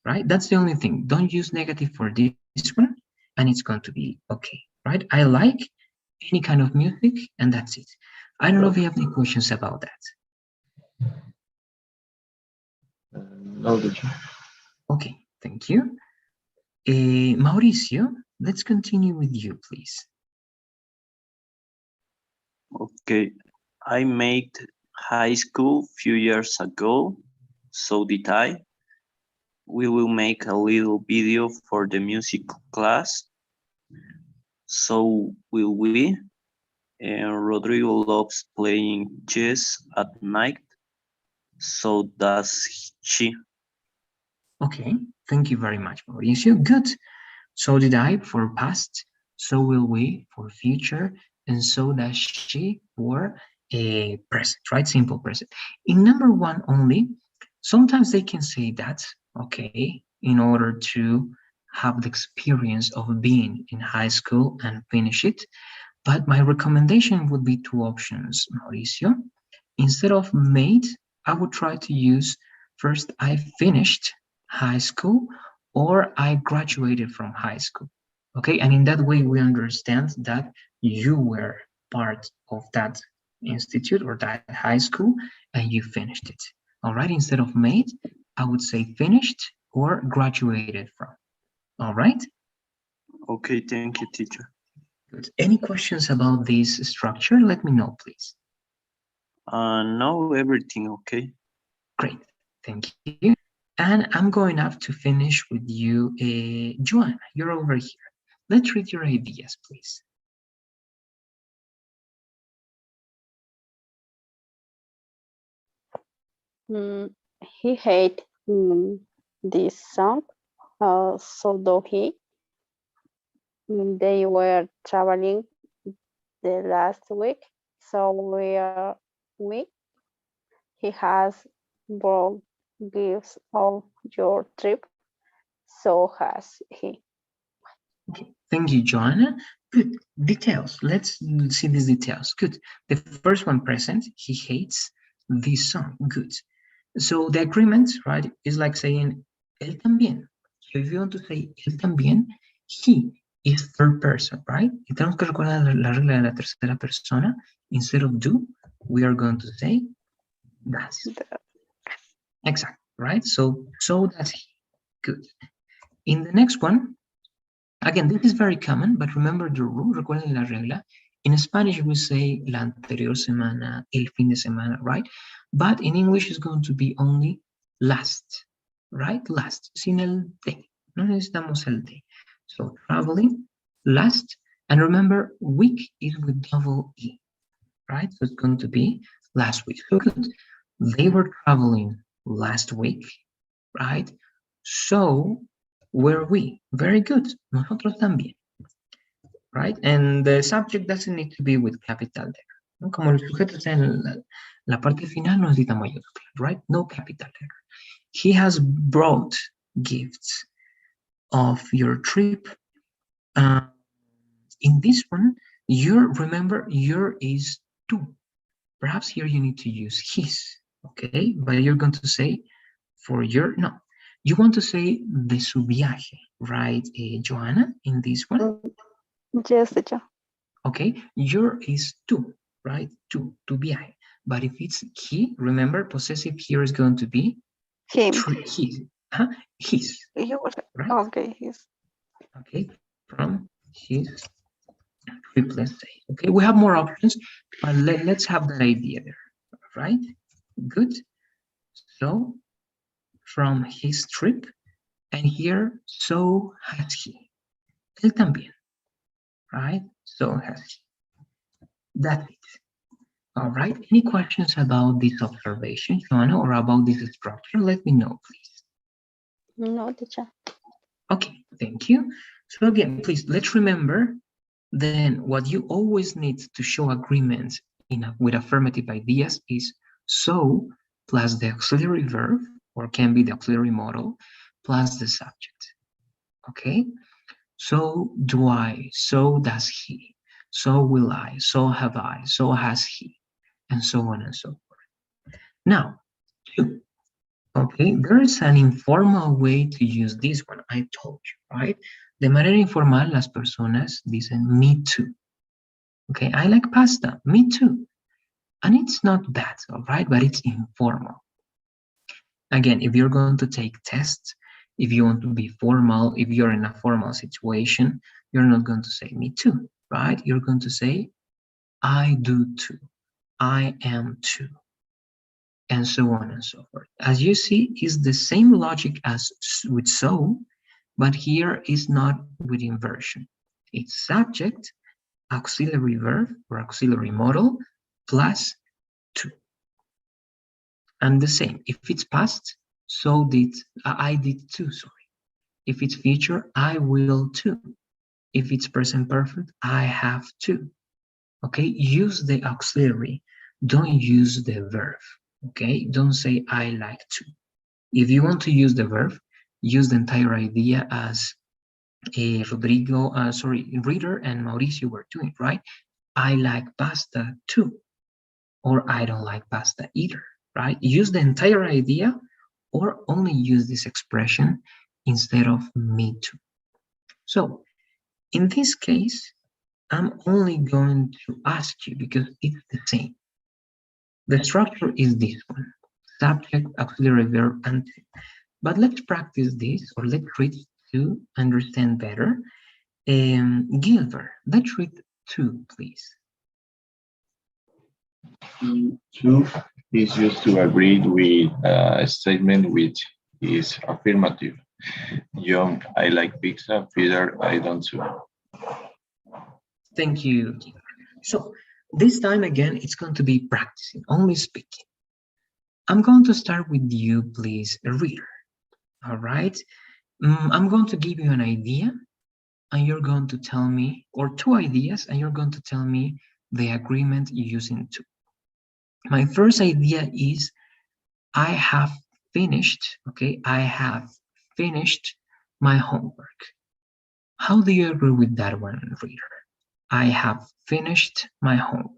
right? That's the only thing. Don't use negative for this one, and it's going to be okay, right? I like any kind of music, and that's it. I don't know if you have any questions about that. No, teacher. Okay, thank you. Mauricio, let's continue with you, please. Okay, I made high school few years ago, so did I. We will make a little video for the music class. So will we. And Rodrigo loves playing chess at night. So does she. Okay, thank you very much, Mauricio. Good. So did I for past. so will we for future, and so does she for a present, right? Simple present. In number one only, sometimes they can say that, okay, in order to have the experience of being in high school and finish it. But my recommendation would be two options, Mauricio. Instead of made, I would try to use first I finished high school or I graduated from high school. Okay, and in that way we understand that you were part of that institute or that high school and you finished it. All right, instead of made, I would say finished or graduated from. All right. Okay, thank you, teacher. Good. Any questions about this structure? Let me know, please. No, everything okay. Great, thank you. And I'm going up to finish with you, Joanna, you're over here. Let's read your ideas, please. He hate this song, so do he. They were traveling the last week, so we. He has brought gifts of your trip, so has he. Okay, thank you, Joanna. Good, details. Let's see these details. Good. The first one present, he hates this song. Good. So the agreement, right, is like saying él también. So if you want to say él también, he is third person, right? Y tenemos que recordar la regla de la tercera persona. Instead of do, we are going to say does. Exactly, right? So does he. Good. In the next one, again, this is very common, but remember the rule, recuerden la regla. In Spanish, we say la anterior semana, el fin de semana, right? But in English, it's going to be only last, right? Last, sin el de. No necesitamos el de. So traveling, last, and remember, week is with double E, right? So it's going to be last week. So good. They were traveling last week, right? So were we. Very good. Nosotros también. Right? And the subject doesn't need to be with capital letter. ¿No? Como el sujeto está en la parte final, no necesita mayúscula, right? No capital letter. He has brought gifts of your trip. In this one, remember, your is tú. Perhaps here you need to use his, okay? But you're going to say for your, no. You want to say de su viaje, right, Joanna, in this one? Yes, teacher. Okay, your is tú, right? Tu viaje. But if it's he, remember, possessive here is going to be him. His. His. Right? Okay, his. Okay, from his trip, let's say. Okay, we have more options, but let's have that idea there, right? Good. So, from his trip, and here, so has he. Él también, right? So has he. That's it. All right. Any questions about this observation, Joanna, or about this structure? Let me know, please. No, teacher. Okay, thank you. So again, please, let's remember then what you always need to show agreement with affirmative ideas is so plus the auxiliary verb, or can be the auxiliary model, plus the subject. Okay? So do I, so does he, so will I, so have I, so has he, and so on and so forth. Now, two. Okay, there is an informal way to use this one, I told you, right? De manera informal, las personas dicen me too. Okay, I like pasta, me too. And it's not bad, all right, but it's informal. Again, if you're going to take tests, if you want to be formal, if you're in a formal situation, you're not going to say me too, right? You're going to say I do too, I am too, and so on and so forth. As you see, it's the same logic as with so, but here is not with inversion. It's subject, auxiliary verb or auxiliary model plus to. And the same, if it's past, so did I did too, sorry. If it's future, I will too. If it's present perfect, I have to. Okay, use the auxiliary. Don't use the verb. Okay, don't say I like to. If you want to use the verb, use the entire idea as Reader and Mauricio were doing, right? I like pasta too, or I don't like pasta either, right? Use the entire idea or only use this expression instead of me too. So in this case, I'm only going to ask you because it's the same. The structure is this one, subject, auxiliary verb, and to. But let's practice this, or let's read to understand better. Gilbert, let's read to, please. To is used to agree with a statement which is affirmative. John, I like pizza. Peter, I don't too. Thank you. So this time again, it's going to be practicing, only speaking. I'm going to start with you, please, Reader. All right. I'm going to give you an idea and you're going to tell me, or two ideas, and you're going to tell me the agreement using to. My first idea is I have finished, okay? I have finished my homework. How do you agree with that one, Reader? I have finished my homework.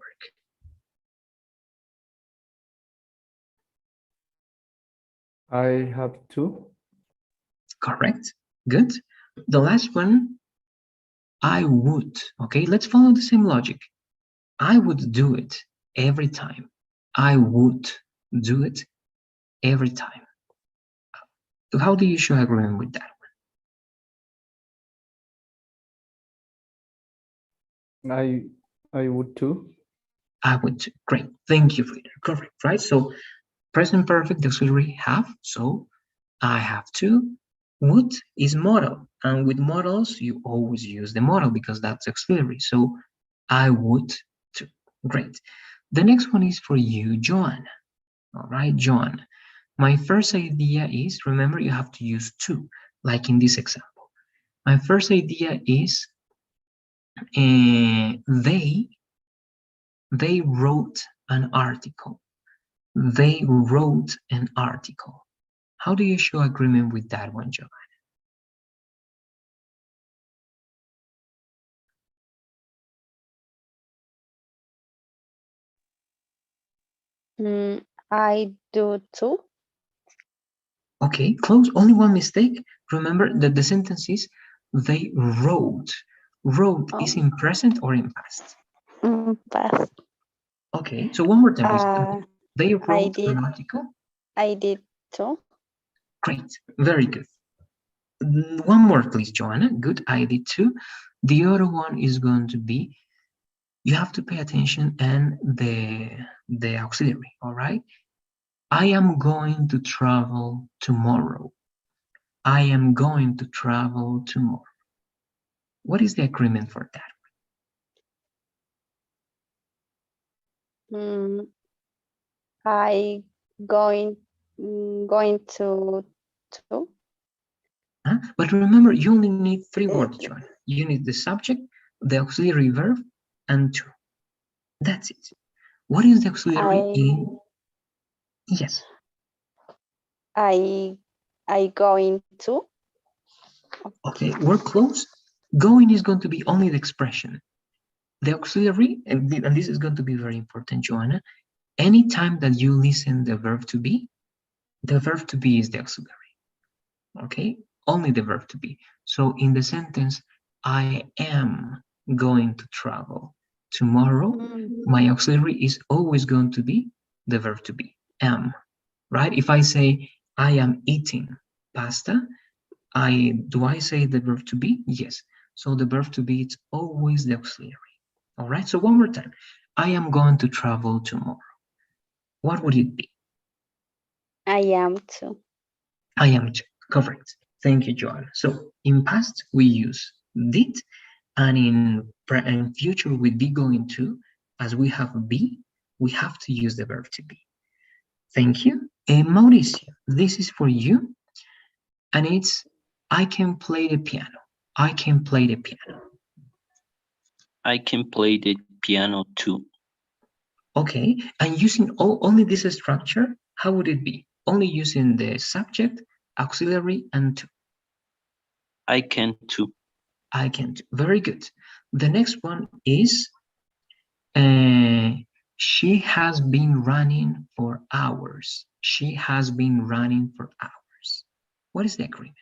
I have to. Correct. Good. The last one, I would. Okay, let's follow the same logic. I would do it every time. I would do it every time. So how do you show agreement with that one? I would too. I would too. Great. Thank you, Reader. Correct, right? So present perfect, the auxiliary have. So I have to. Would is model. And with models, you always use the model because that's auxiliary. So I would too. Great. The next one is for you, Joanna. All right, Joanna. My first idea is, remember, you have to use to, like in this example. My first idea is they wrote an article. They wrote an article. How do you show agreement with that one, Joanna? I do too. Okay, close. Only one mistake. Remember that the sentence is they wrote. Wrote is in present or in past? Past. Okay, so one more time, please. They wrote an article. I did too. Great, very good. One more, please, Joanna. Good, I did too. The other one is going to be, you have to pay attention and the auxiliary, all right? I am going to travel tomorrow. I am going to travel tomorrow. What is the agreement for that? I going to. But remember, you only need three words, Joanna. You need the subject, the auxiliary verb, and to. That's it. What is the auxiliary in? Yes. I going to. Okay, we're close. Going is going to be only the expression. The auxiliary, and this is going to be very important, Joanna. Anytime that you listen the verb to be is the auxiliary. Okay, only the verb to be. So in the sentence, I am going to travel tomorrow, my auxiliary is always going to be the verb to be, am, right? If I say I am eating pasta, do I say the verb to be? Yes. So the verb to be, it's always the auxiliary. All right, so one more time. I am going to travel tomorrow. What would it be? I am too. I am too. Correct. Thank you, Joanna. So in past, we use did, and in future, with be going to, as we have be, we have to use the verb to be. Thank you. And Mauricio, this is for you. And it's, I can play the piano. I can play the piano. I can play the piano too. Okay, and using only this structure, how would it be? Only using the subject, auxiliary, and to. I can too. I can too. Very good. The next one is she has been running for hours. She has been running for hours. What is the agreement?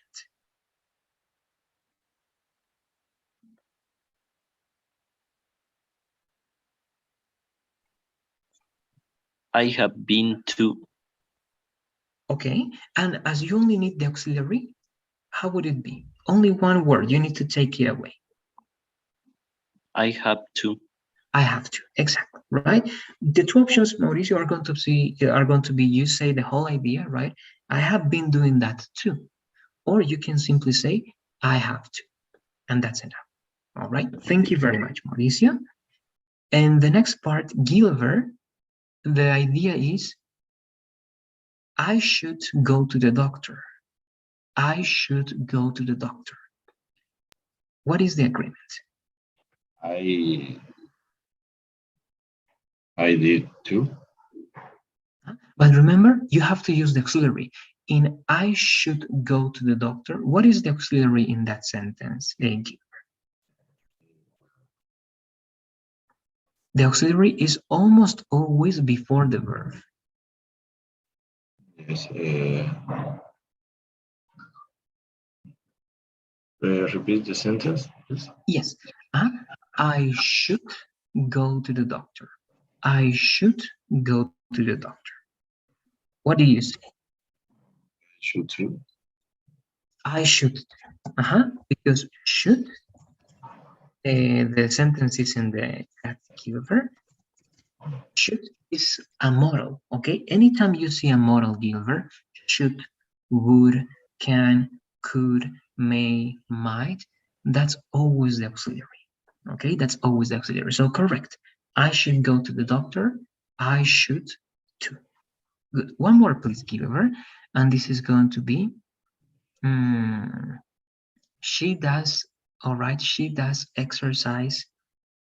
I have been to. Okay, and as you only need the auxiliary, how would it be? Only one word, you need to take it away. I have to. I have to, exactly, right? The two options, Mauricio, are going to be you say the whole idea, right? I have been doing that too. Or you can simply say, I have to, and that's enough. All right, thank you very much, Mauricio. And the next part, Gilbert, the idea is, I should go to the doctor. I should go to the doctor. What is the agreement? I did too. But remember, you have to use the auxiliary. In I should go to the doctor, what is the auxiliary in that sentence? The auxiliary is almost always before the verb. Yes. Repeat the sentence, please. Yes. I should go to the doctor. I should go to the doctor. What do you say? Should too. I should. Because should, the sentence is in the Gilbert. Should is a model, okay? Anytime you see a model, Gilbert, should, would, can, could, may, might, that's always the auxiliary, okay? That's always the auxiliary. So correct. I should go to the doctor. I should too. Good. One more, please, Gilbert. And this is going to be, she does, all right, she does exercise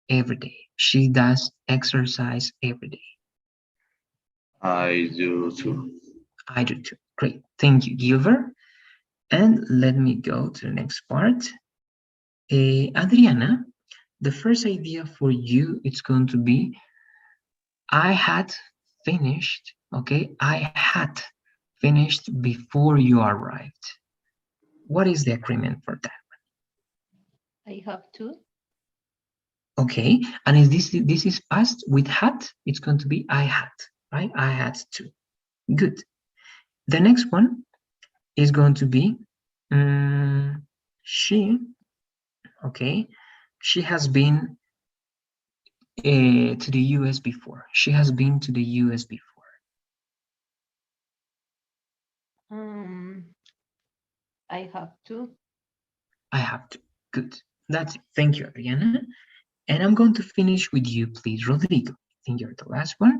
every day. She does exercise every day. I do too. I do too. Great. Thank you, Gilbert. And let me go to the next part. Adriana, the first idea for you, it's going to be, I had finished, okay? I had finished before you arrived. What is the agreement for that? I have to. Okay, and if this is past with had, it's going to be I had, right? I had to. Good. The next one is going to be she, okay, she has been to the US before. She has been to the US before. I have to. I have to. Good. That's it. Thank you, Ariana. And I'm going to finish with you, please, Rodrigo. I think you're the last one.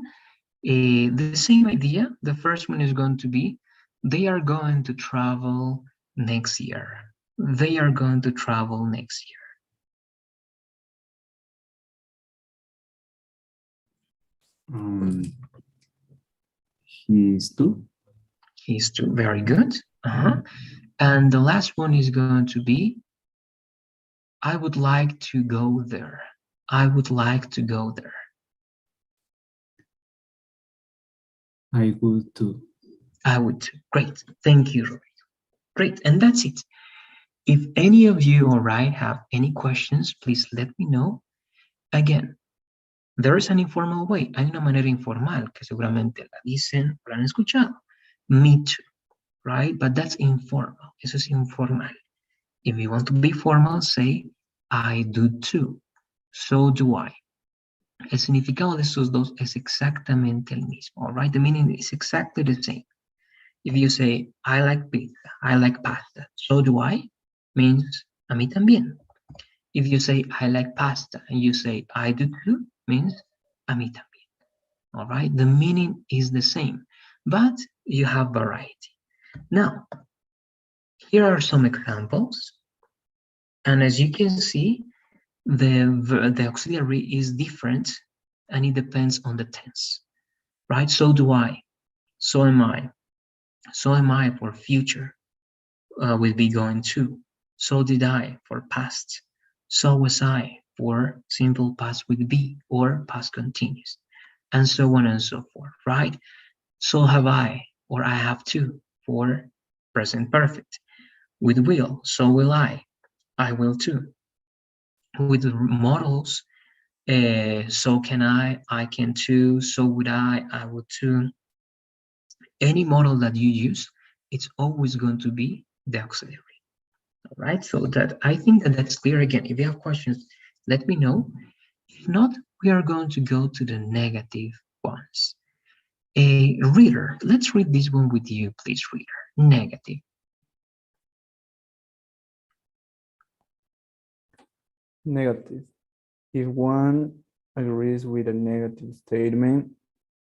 The same idea. The first one is going to be, they are going to travel next year. They are going to travel next year. He's too. He's too. Very good. And the last one is going to be, I would like to go there. I would like to go there. I would too. I would too. Great. Thank you, Rodrigo. Great. And that's it. If any of you, all right, have any questions, please let me know. Again, there is an informal way. Hay una manera informal que seguramente la dicen, la han escuchado. Me too, right? But that's informal. Eso es informal. If you want to be formal, say, I do too. So do I. El significado de esos dos es exactamente el mismo, all right? The meaning is exactly the same. If you say, I like pizza, I like pasta, so do I, means a mí también. If you say, I like pasta, and you say, I do too, means a mí también. All right? The meaning is the same, but you have variety. Now, here are some examples. And as you can see, the auxiliary is different and it depends on the tense, right? So do I, so am I, so am I for future will be going to, so did I for past, so was I for simple past with be or past continuous, and so on and so forth, right? So have I or I have to for present perfect. With will, so will I will too. With modals, so can I can too, so would I would too. Any model that you use, it's always going to be the auxiliary. All right, so that I think that that's clear. Again, if you have questions, let me know. If not, we are going to go to the negative ones. A reader, let's read this one with you, please, reader. Negative. Negative. If one agrees with a negative statement,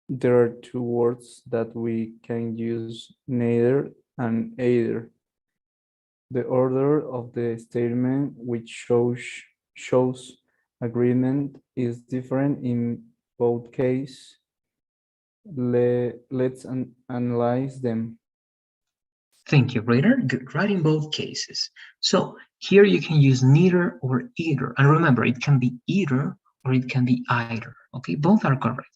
there are two words that we can use, neither and either. The order of the statement, which shows agreement, is different in both cases. Let's analyze them. Thank you, reader. Good, right in both cases. So here you can use neither or either. And remember, it can be either or it can be either. Okay, both are correct.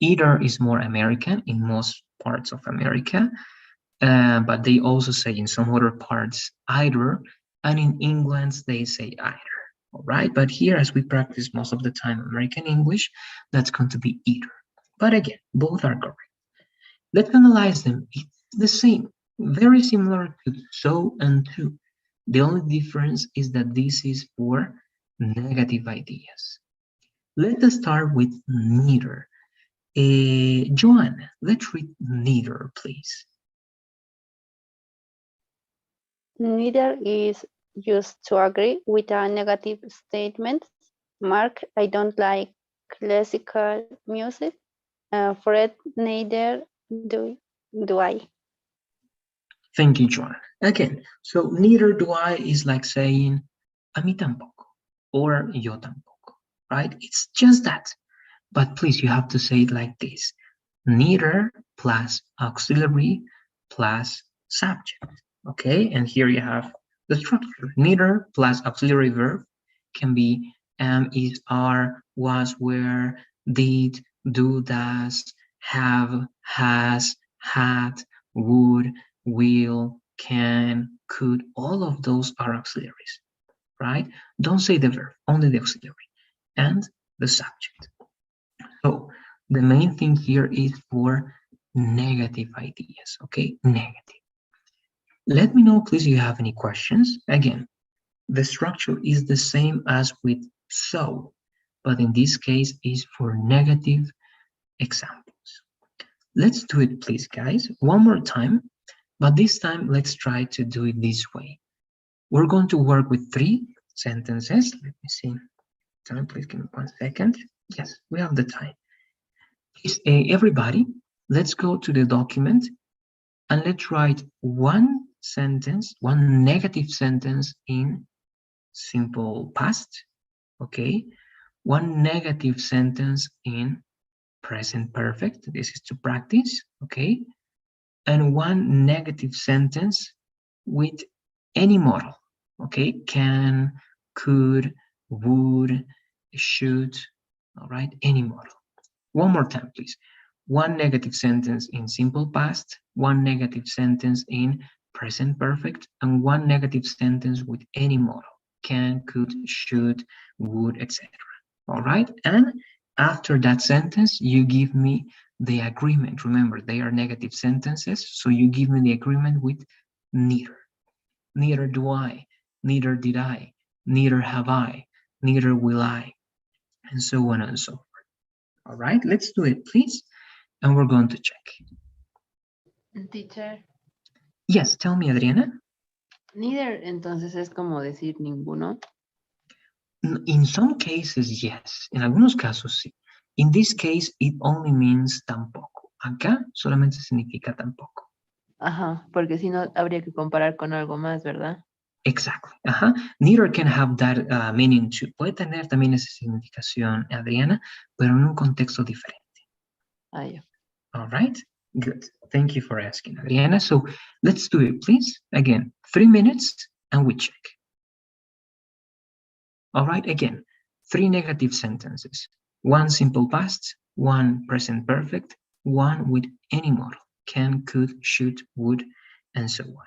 Either is more American in most parts of America, but they also say in some other parts either, and in England they say either. All right, but here as we practice most of the time American English, that's going to be either. But again, both are correct. Let's analyze them. It's the same, very similar to so and to. The only difference is that this is for negative ideas. Let us start with neither. Joanne, let's read neither, please. Neither is used to agree with a negative statement. Mark, I don't like classical music. Fred, neither do I. Thank you, Joanne. Again, so neither do I is like saying a mí tampoco or yo tampoco, right? It's just that. But please, you have to say it like this. Neither plus auxiliary plus subject. Okay, and here you have the structure. Neither plus auxiliary verb can be am, is, are, was, were, did, do, does, have, has, had, would, will, can, could. All of those are auxiliaries, right? Don't say the verb, only the auxiliary and the subject. So the main thing here is for negative ideas, okay? Negative. Let me know, please, if you have any questions. Again, the structure is the same as with so, but in this case is for negative examples. Let's do it, please, guys, one more time, but this time let's try to do it this way. We're going to work with 3 sentences. Let me see. Time, please give me 1 second. Yes, we have the time. Please, everybody, let's go to the document and let's write one sentence, one negative sentence in simple past, okay? One negative sentence in present perfect. This is to practice, okay? And one negative sentence with any model, okay? Can, could, would, should, all right? Any model. One more time, please. One negative sentence in simple past, one negative sentence in present perfect, and one negative sentence with any model. Can, could, should, would, etc. All right? And after that sentence, you give me the agreement. Remember, they are negative sentences, so you give me the agreement with neither. Neither do I, neither did I, neither have I, neither will I, and so on and so forth. All right, let's do it, please. And we're going to check. Teacher. Yes, tell me, Adriana. Neither, entonces es como decir ninguno. In some cases, yes. En algunos casos, sí. In this case, it only means tampoco. Acá solamente significa tampoco. Ajá, porque si no habría que comparar con algo más, ¿verdad? Exactly. Neither can have that meaning too. Puede tener también esa significación, Adriana, pero en un contexto diferente. Ah, yeah. All right, good. Thank you for asking, Adriana. So let's do it, please. Again, 3 minutes and we check. All right, again, 3 negative sentences. 1 simple past, 1 present perfect, 1 with any model. Can, could, should, would, and so on.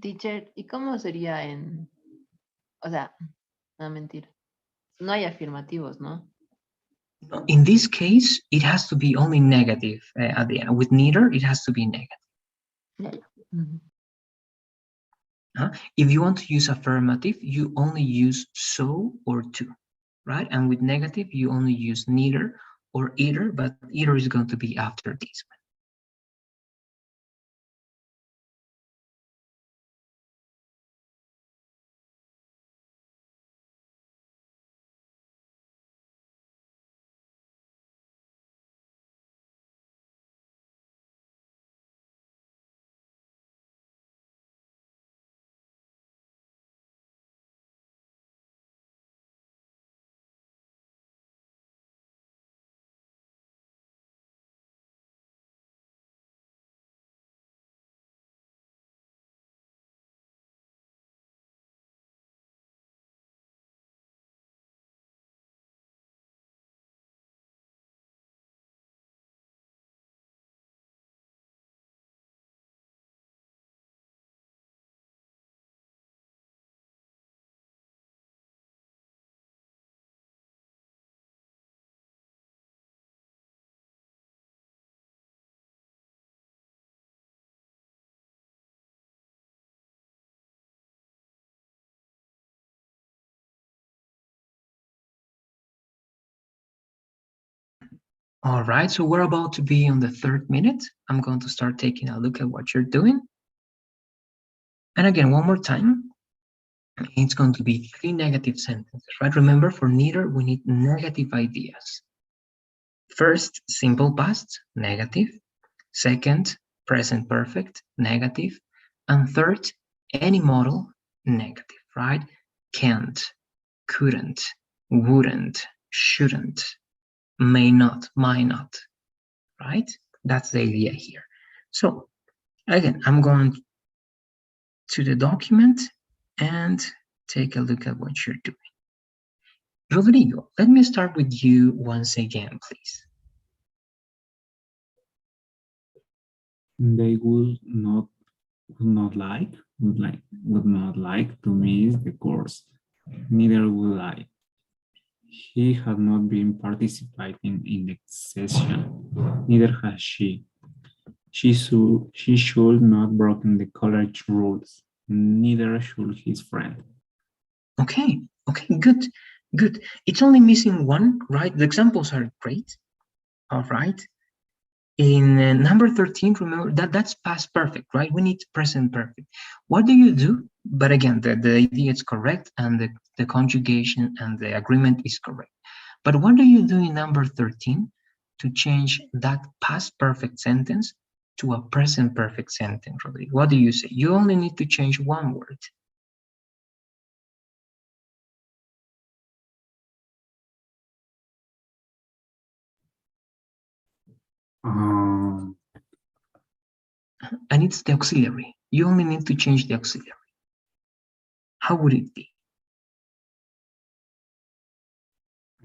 Teacher, ¿y cómo sería o sea, no mentira. No hay afirmativos, ¿no? In this case, it has to be only negative at the end. With neither, it has to be negative. If you want to use affirmative, you only use so or to, right? And with negative, you only use neither or either, but either is going to be after this one. All right, so we're about to be on the 3rd minute. I'm going to start taking a look at what you're doing. And again, one more time, it's going to be 3 negative sentences, right? Remember, for neither, we need negative ideas. First, simple past, negative. Second, present perfect, negative. And third, any model, negative, right? Can't, couldn't, wouldn't, shouldn't, may not, might not, right? That's the idea here. So again, I'm going to the document and take a look at what you're doing. Rodrigo, let me start with you once again, please. They would not like to miss the course. Neither would I. He had not been participating in the session. Neither has she. She should not broken the college rules. Neither should his friend. Okay, good. It's only missing one, right? The examples are great. All right. In number 13, remember that's past perfect, right? We need present perfect. What do you do? But again, the idea is correct and the conjugation and the agreement is correct. But what do you do in number 13 to change that past perfect sentence to a present perfect sentence, Rodrigo? What do you say? You only need to change one word. and it's the auxiliary. You only need to change the auxiliary. How would it be?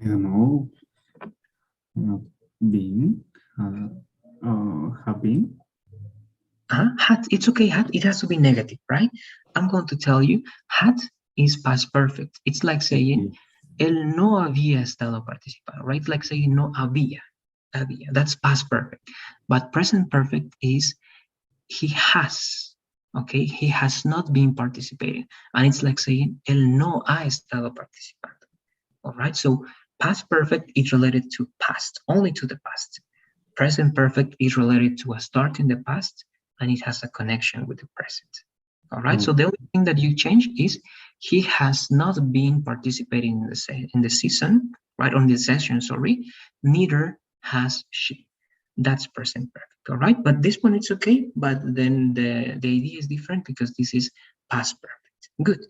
I don't know. Been, have been. Had, it's okay, had, it has to be negative, right? I'm going to tell you, had is past perfect. It's like saying, él no había estado participando, right? Like saying no había, that's past perfect. But present perfect is he has, okay? He has not been participating. And it's like saying, él no ha estado participando. All right, so past perfect is related to past, only to the past. Present perfect is related to a start in the past, and it has a connection with the present. All right, so the only thing that you change is he has not been participating in the season, right, on the session, sorry, neither has she. That's present perfect, all right? But this one, it's okay, but then the idea is different because this is past perfect. Good.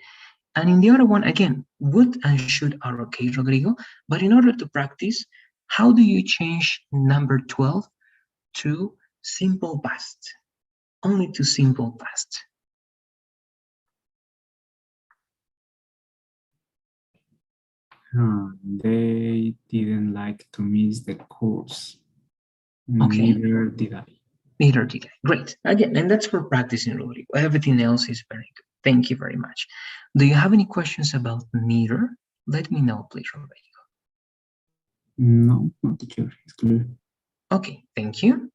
And in the other one, again, would and should are okay, Rodrigo. But in order to practice, how do you change number 12 to simple past? Only to simple past. They didn't like to miss the course. Okay. Neither did I. Neither did I. Great. Again, and that's for practicing, Rodrigo. Everything else is very good. Thank you very much. Do you have any questions about neither? Let me know, please, Rodrigo. No, not teacher. It's clear. Okay, thank you.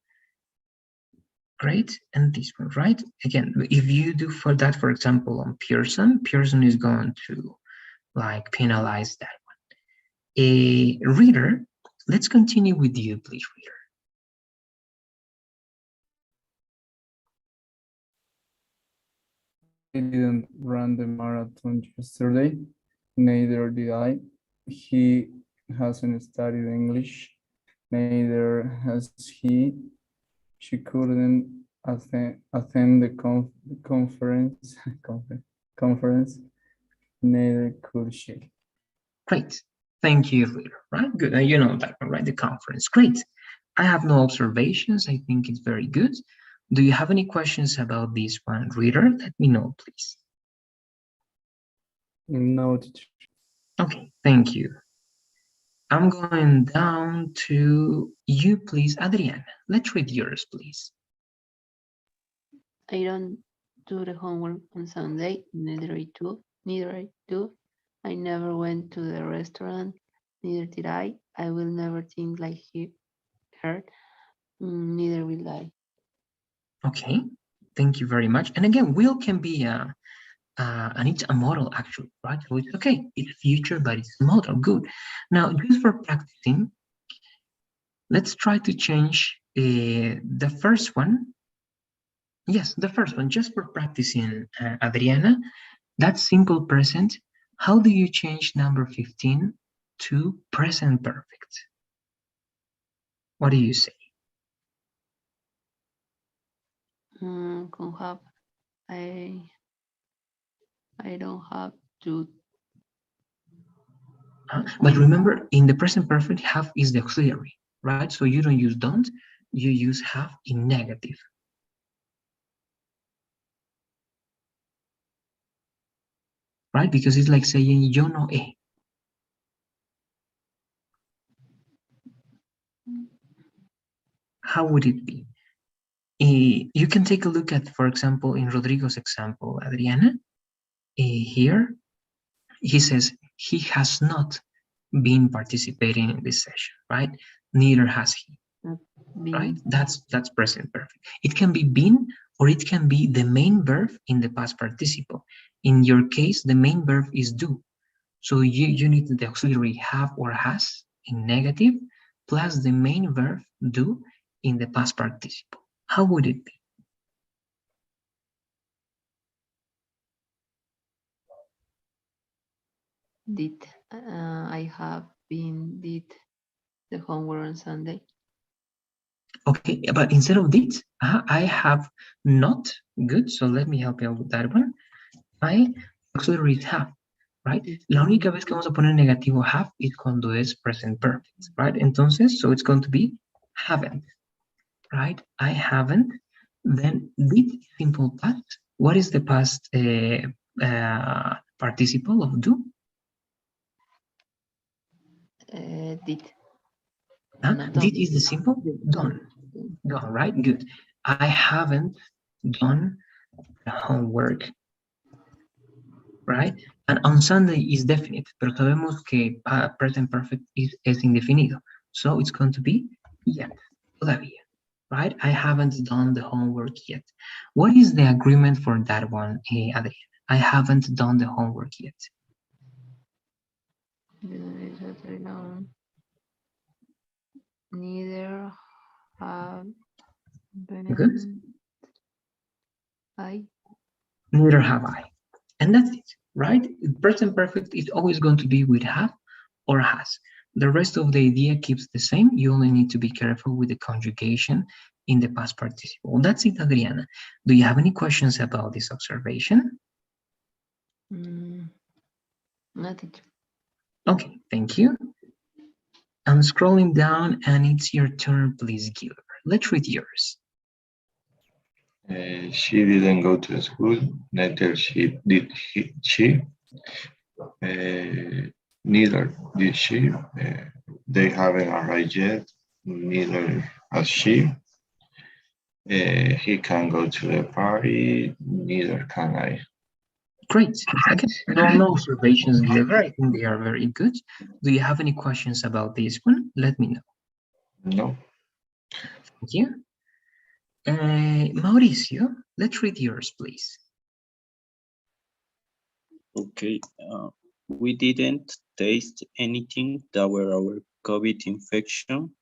Great, and this one, right? Again, if you do for that, for example, on Pearson, Pearson is going to like penalize that one. A reader, let's continue with you, please, reader. He didn't run the marathon yesterday, neither did I. He hasn't studied English, neither has he. She couldn't attend the conference, neither could she. Great, thank you, reader, right? Good, and you know that one, right? The conference, great. I have no observations, I think it's very good. Do you have any questions about this one, reader? Let me know, please. No, teacher. Okay, thank you. I'm going down to you, please, Adriana. Let's read yours, please. I don't do the homework on Sunday, neither I do. I never went to the restaurant, neither did I. I will never think like her, neither will I. Okay, thank you very much. And again, will can be and it's a model actually, right? So it's okay, it's future, but it's a model, good. Now, just for practicing, let's try to change the first one. Yes, the first one, just for practicing, Adriana, that's simple present. How do you change number 15 to present perfect? What do you say? Can have, I don't have to. But remember, in the present perfect, have is the auxiliary, right? So you don't use don't, you use have in negative. Right? Because it's like saying yo no he. How would it be? You can take a look at, for example, in Rodrigo's example, Adriana, here, he says he has not been participating in this session, right? Neither has he, right? That's present perfect. It can be been, or it can be the main verb in the past participle. In your case, the main verb is do. So you need the auxiliary have or has in negative, plus the main verb do in the past participle. How would it be? Did I have been did the homework on Sunday? Okay, but instead of did, I have not. Good, so let me help you out with that one. I auxiliary have, right? La única vez que vamos a poner negativo have is cuando es present perfect, right? Entonces, so it's going to be haven't, right? I haven't Then did simple past. What is the past participle of do? Did. Huh? No, Did is the simple done. Done, right? Good. I haven't done the homework, right? And on Sunday is definite, pero sabemos que present perfect es indefinido. So it's going to be yet, todavía, right? I haven't done the homework yet. What is the agreement for that one, Adriana? I haven't done the homework yet. Neither have Good. I. Neither have I. And that's it, right? Present perfect is always going to be with have or has. The rest of the idea keeps the same. You only need to be careful with the conjugation in the past participle. That's it, Adriana. Do you have any questions about this observation? Nothing. Okay, thank you. I'm scrolling down and it's your turn, please, Gilbert. Let's read yours. She didn't go to school, neither did she. Neither did she. They haven't arrived yet, neither has she. He can go to the party, neither can I. Great. Again, no observations, Gilbert. I think they are very good. Do you have any questions about this one? Let me know. No. Thank you. Mauricio, let's read yours, please. Okay. We didn't taste anything that were our COVID infection.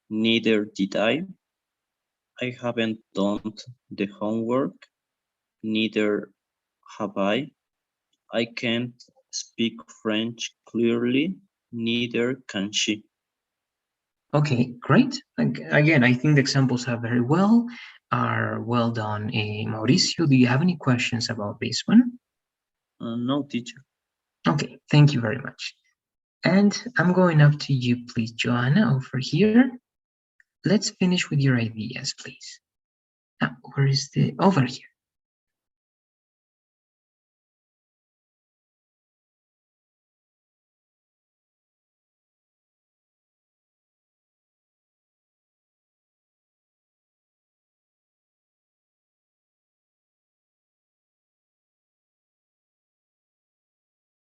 Neither did I. I haven't done the homework. Neither have I. I can't speak French clearly. Neither can she. Okay, great. Again, I think the examples are very well done. Mauricio, do you have any questions about this one? No, teacher. Okay, thank you very much. And I'm going up to you, please, Joanna, over here. Let's finish with your ideas, please. Where is the, over here.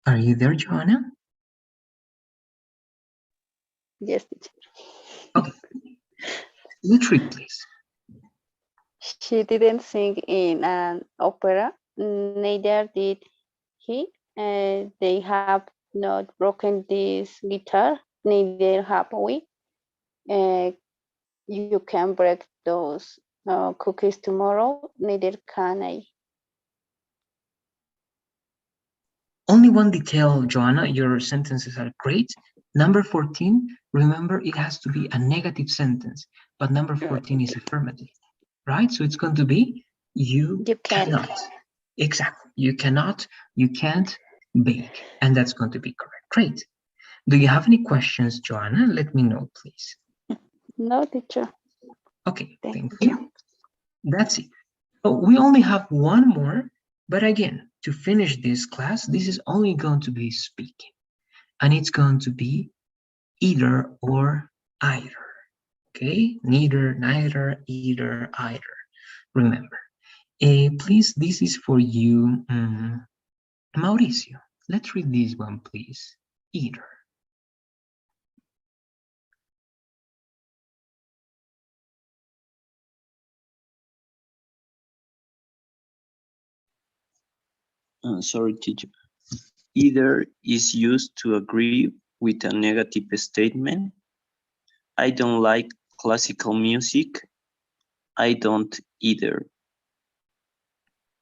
Are you there, Joanna? Yes, teacher. Okay. Let's read, please. She didn't sing in an opera, neither did he. They have not broken this guitar, neither have we. You can break those cookies tomorrow, neither can I. Only one detail, Joanna, your sentences are great. Number 14, remember it has to be a negative sentence, but number 14 is affirmative, right? So it's going to be you cannot. Exactly. You cannot, you can't bake, and that's going to be correct. Great. Do you have any questions, Joanna? Let me know, please. No, teacher. Okay, thank you. That's it. So we only have one more, but again, to finish this class, this is only going to be speaking, and it's going to be either or either. Okay, neither, neither, either, either. Remember, please, this is for you, Mauricio. Let's read this one, please. Either. Sorry, teacher. Either is used to agree with a negative statement. I don't like classical music. I don't either.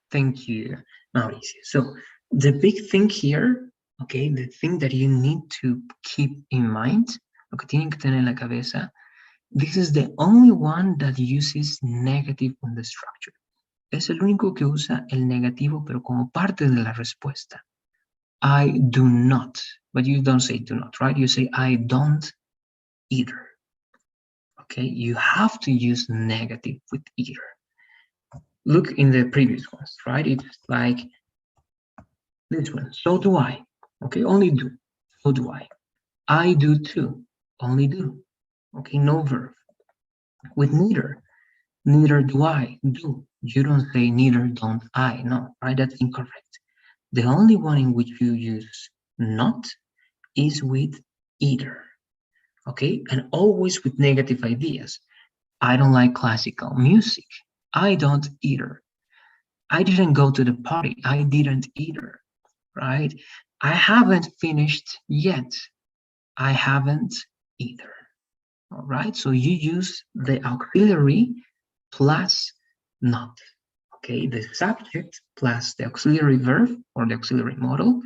Thank you, Mauricio. So the big thing here, okay, the thing that you need to keep in mind, lo que tienen que tener en la cabeza, this is the only one that uses negative in the structure. Es el único que usa el negativo, pero como parte de la respuesta. I do not, but you don't say do not, right? You say I don't either. Okay, you have to use negative with either. look in the previous ones, right? It's like this one. So do I. Okay, only do. So do I. I do too. Only do. Okay, no verb. With neither. Neither do I. Do. You don't say neither don't I. No, right? That's incorrect. The only one in which you use not is with either. Okay, and always with negative ideas. I don't like classical music. I don't either. I didn't go to the party. I didn't either, right? I haven't finished yet. I haven't either. All right, so you use the auxiliary plus not. Okay, the subject plus the auxiliary verb or the auxiliary modal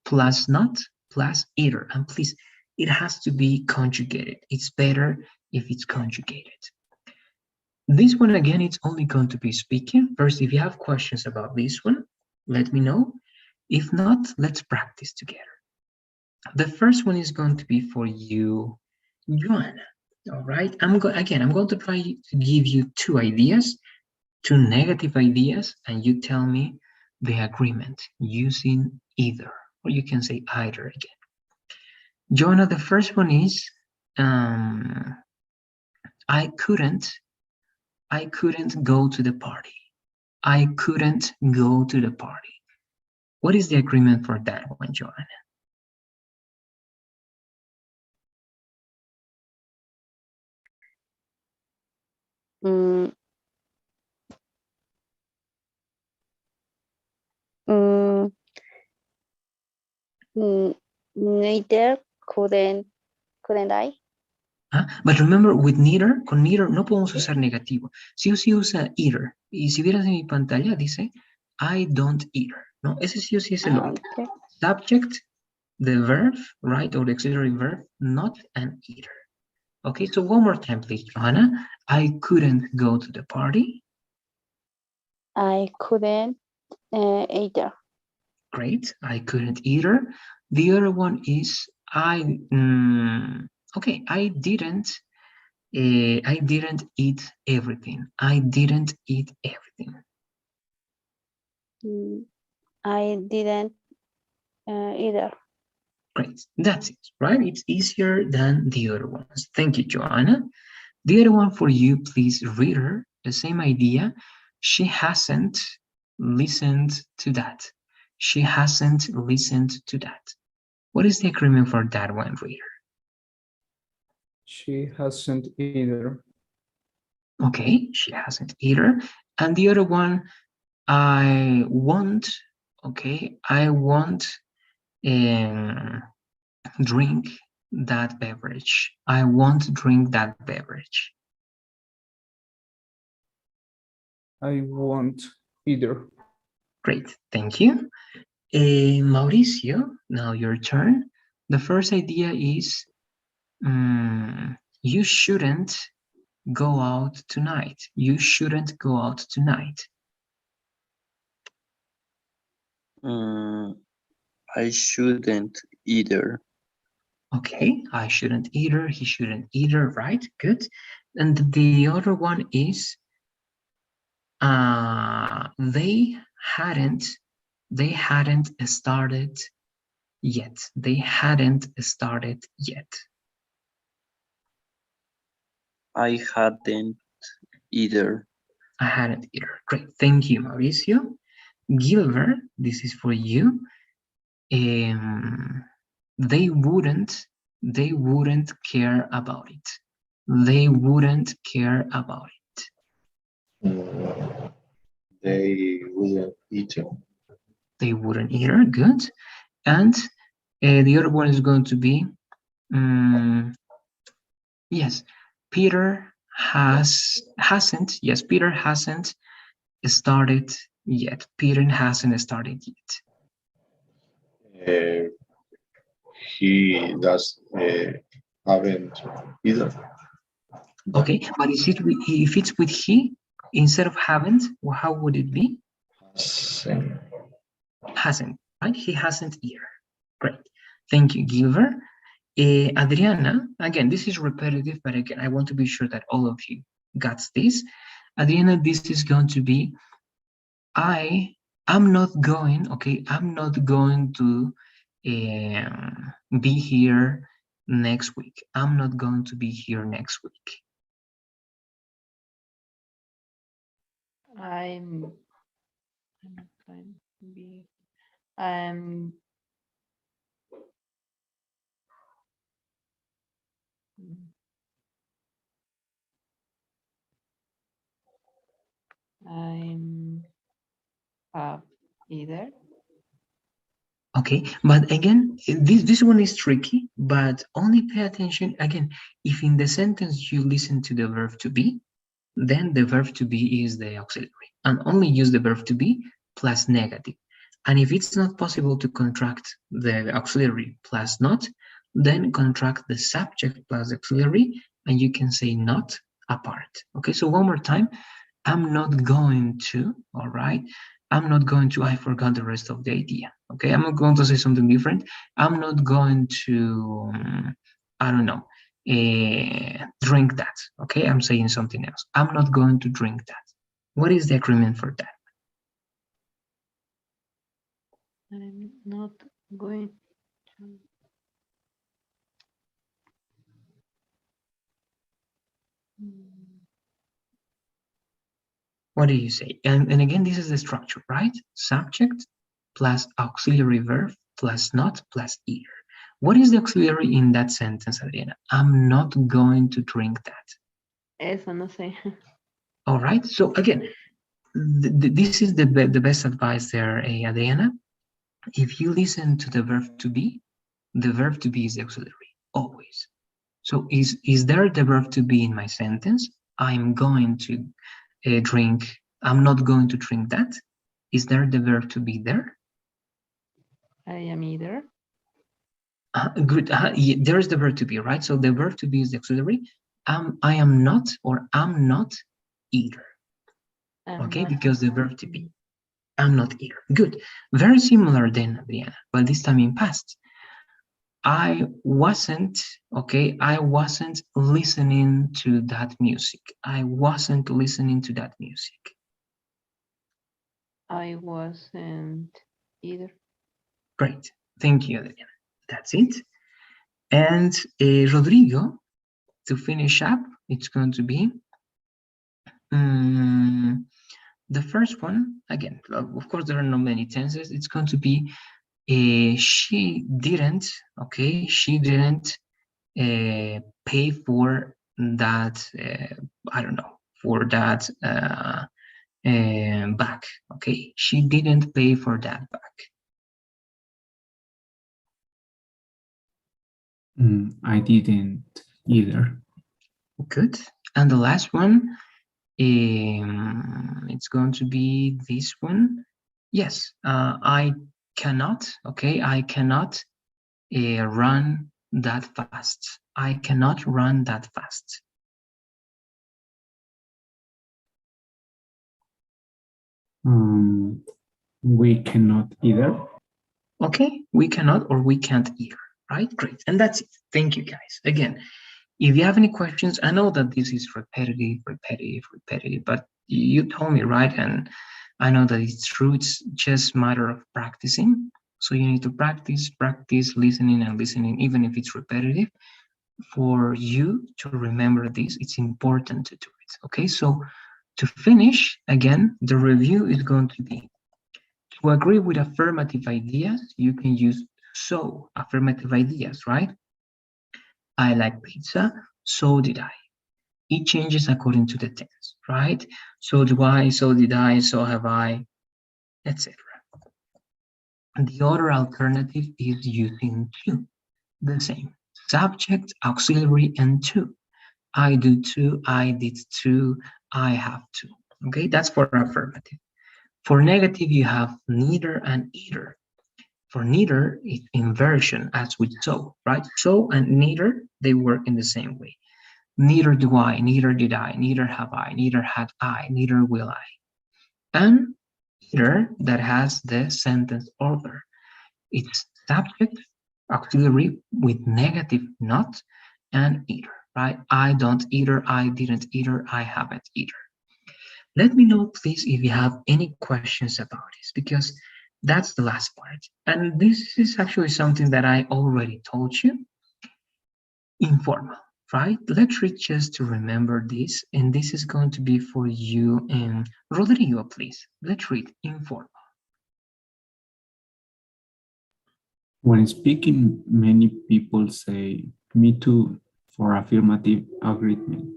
plus not plus either. And please, it has to be conjugated. It's better if it's conjugated. This one, again, it's only going to be speaking. First, if you have questions about this one, let me know. If not, let's practice together. The first one is going to be for you, Joanna. All right, I'm going to try to give you two ideas, two negative ideas, and you tell me the agreement using either, or you can say either again. Joanna, the first one is, I couldn't go to the party. I couldn't go to the party. What is the agreement for that one, Joanna? Neither couldn't I? But remember, with neither, con neither no podemos usar negativo. Sí o sí usa either. Y si vieras en mi pantalla, dice, I don't either. No, ese sí o sí es el orden. Okay. Subject, the verb, right, or the auxiliary verb, not and either. Okay, so one more time, please, Johanna. I couldn't go to the party. I couldn't either. Great, I couldn't either. The other one is okay, I didn't eat everything. I didn't eat everything. I didn't either. Great, that's it, right? It's easier than the other ones. Thank you, Joanna. The other one for you, please, reader, the same idea. She hasn't listened to that. She hasn't listened to that. What is the agreement for that one, reader? She hasn't either. Okay, she hasn't either. And the other one, I won't, okay, I won't drink that beverage. I won't drink that beverage. I won't either. Great, thank you. Mauricio, now your turn. The first idea is you shouldn't go out tonight. You shouldn't go out tonight. I shouldn't either. Okay, I shouldn't either. He shouldn't either. Right, good. And the other one is they hadn't started yet. They hadn't started yet. I hadn't either. I hadn't either. Great, thank you, Mauricio. Gilbert, this is for you. They wouldn't care about it. They wouldn't care about it. They wouldn't eat it. They wouldn't either. Good. And the other one is going to be yes, Peter hasn't. Yes, Peter hasn't started yet. Peter hasn't started yet. He does haven't either. Okay, but if it's with he instead of haven't, well, how would it be? Hasn't, right? He hasn't either. Great. Thank you, Gilbert. Adriana, again, this is repetitive, but again, I want to be sure that all of you got this. Adriana, this is going to be I'm not going, okay, I'm not going to be here next week. I'm not going to be here next week. I'm not going to be. I'm. I'm have either. Okay, but again, this one is tricky, but only pay attention again. If in the sentence you listen to the verb to be, then the verb to be is the auxiliary, and only use the verb to be plus negative. And if it's not possible to contract the auxiliary plus not, then contract the subject plus auxiliary, and you can say not apart. Okay, so one more time. I'm not going to, all right? I'm not going to, I forgot the rest of the idea. Okay, I'm not going to say something different. I'm not going to, I don't know, drink that. Okay, I'm saying something else. I'm not going to drink that. What is the agreement for that? I'm not going to. What do you say? And again, this is the structure, right? Subject plus auxiliary verb plus not plus either. What is the auxiliary in that sentence, Adriana? I'm not going to drink that. Eso no sé. All right. So again, this is the best advice there, Adriana. If you listen to the verb to be, the verb to be is the auxiliary, always. So is there the verb to be in my sentence? I'm going to drink. I'm not going to drink that. Is there the verb to be there? I am either. Good. Yeah, there's the verb to be, right? So the verb to be is the auxiliary. I am not, or I'm not either. Okay, because the verb to be. I'm not either. Good. Very similar then, Adriana, but this time in past. I wasn't, okay, I wasn't listening to that music. I wasn't listening to that music. I wasn't either. Great. Thank you, Adriana. That's it. And Rodrigo, to finish up, it's going to be the first one. Again, of course, there are not many tenses. It's going to be she didn't, okay, she didn't pay for that, I don't know, for that bag, okay? She didn't pay for that bag. I didn't either. Good. And the last one, it's going to be this one. Yes, I cannot, okay? I cannot run that fast. I cannot run that fast. We cannot either. Okay, we cannot or we can't either, right? Great, and that's it. Thank you, guys. Again, if you have any questions, I know that this is repetitive, but you told me, right? And I know that it's true. It's just a matter of practicing. So you need to practice listening and listening, even if it's repetitive. For you to remember this, it's important to do it, okay? So to finish, again, the review is going to be, to agree with affirmative ideas, you can use so, affirmative ideas, right? I like pizza, so did I. It changes according to the tense, right? So do I, so did I, so have I, etc. The other alternative is using to, the same. Subject, auxiliary, and to. I do too, I did too, I have to. Okay, that's for affirmative. For negative, you have neither and either. For neither, it's inversion, as with so, right? So and neither, they work in the same way. Neither do I, neither did I, neither have I, neither had I, neither will I. And either, that has the sentence order. It's subject, auxiliary with negative not, and either, right? I don't either, I didn't either, I haven't either. Let me know, please, if you have any questions about this, because that's the last part. And this is actually something that I already told you. Informal, right? Let's try just to remember this, and this is going to be for you. And Rodrigo, please, let's read informal. When speaking, many people say me too for affirmative agreement.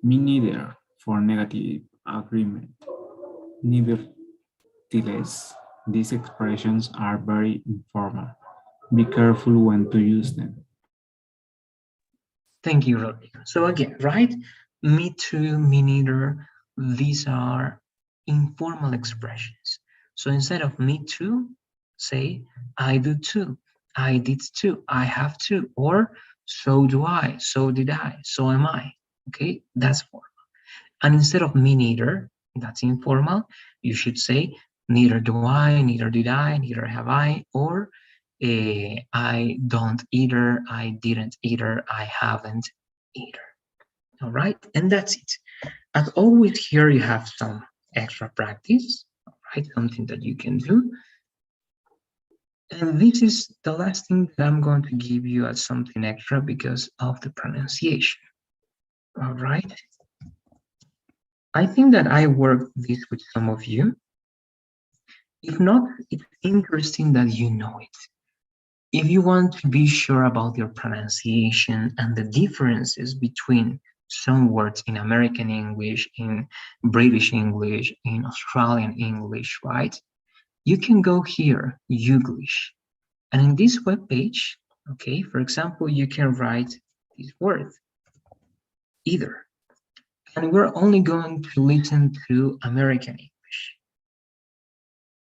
Me neither for negative agreement. Nevertheless, these expressions are very informal. Be careful when to use them. Thank you, Rodrigo. So again, right? Me too, me neither. These are informal expressions. So instead of me too, say I do too, I did too, I have to, or so do I, so did I, so am I. Okay, that's formal. And instead of me neither, that's informal, you should say neither do I, neither did I, neither have I, or I don't either, I didn't either, I haven't either. All right, and that's it. As always, here you have some extra practice, all right, something that you can do. And this is the last thing that I'm going to give you as something extra because of the pronunciation. All right. I think that I worked this with some of you. If not, it's interesting that you know it. If you want to be sure about your pronunciation and the differences between some words in American English, in British English, in Australian English, right? You can go here, Youglish. And in this web page, okay, for example, you can write this word, either. And we're only going to listen to American English.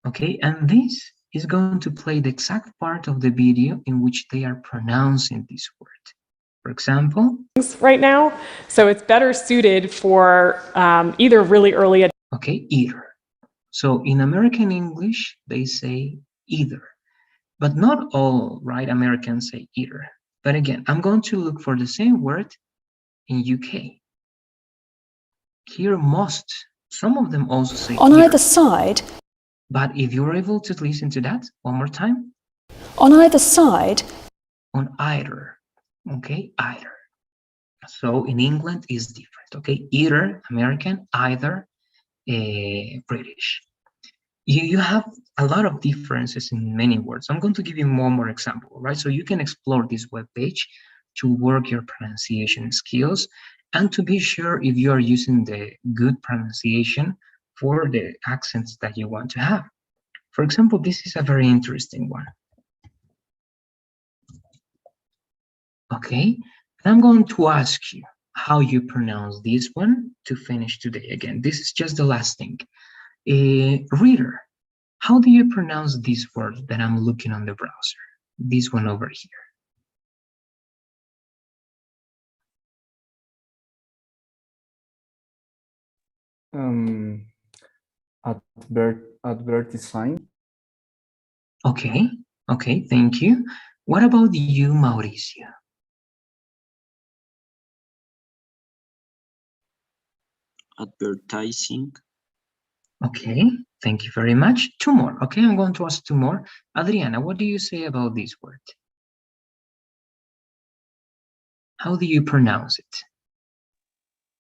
Okay, and this is going to play the exact part of the video in which they are pronouncing this word. For example, right now, so it's better suited for either really early. Okay, either. So in American English, they say either, but not all right Americans say either. But again, I'm going to look for the same word in UK. Here, some of them also say on either. either side. But if you're able to listen to that one more time. On either side. On either, okay, either. So in England is different, okay? Either American, either British. You have a lot of differences in many words. I'm going to give you more example, right? So you can explore this webpage to work your pronunciation skills and to be sure if you are using the good pronunciation for the accents that you want to have. For example, this is a very interesting one. Okay, and I'm going to ask you how you pronounce this one to finish today. Again, this is just the last thing. Reader, how do you pronounce this word that I'm looking on the browser? This one over here. Advertising. Okay, okay, thank you. What about you, Mauricio? Advertising. Okay, thank you very much. Two more. Okay, I'm going to ask two more. Adriana, what do you say about this word? How do you pronounce it?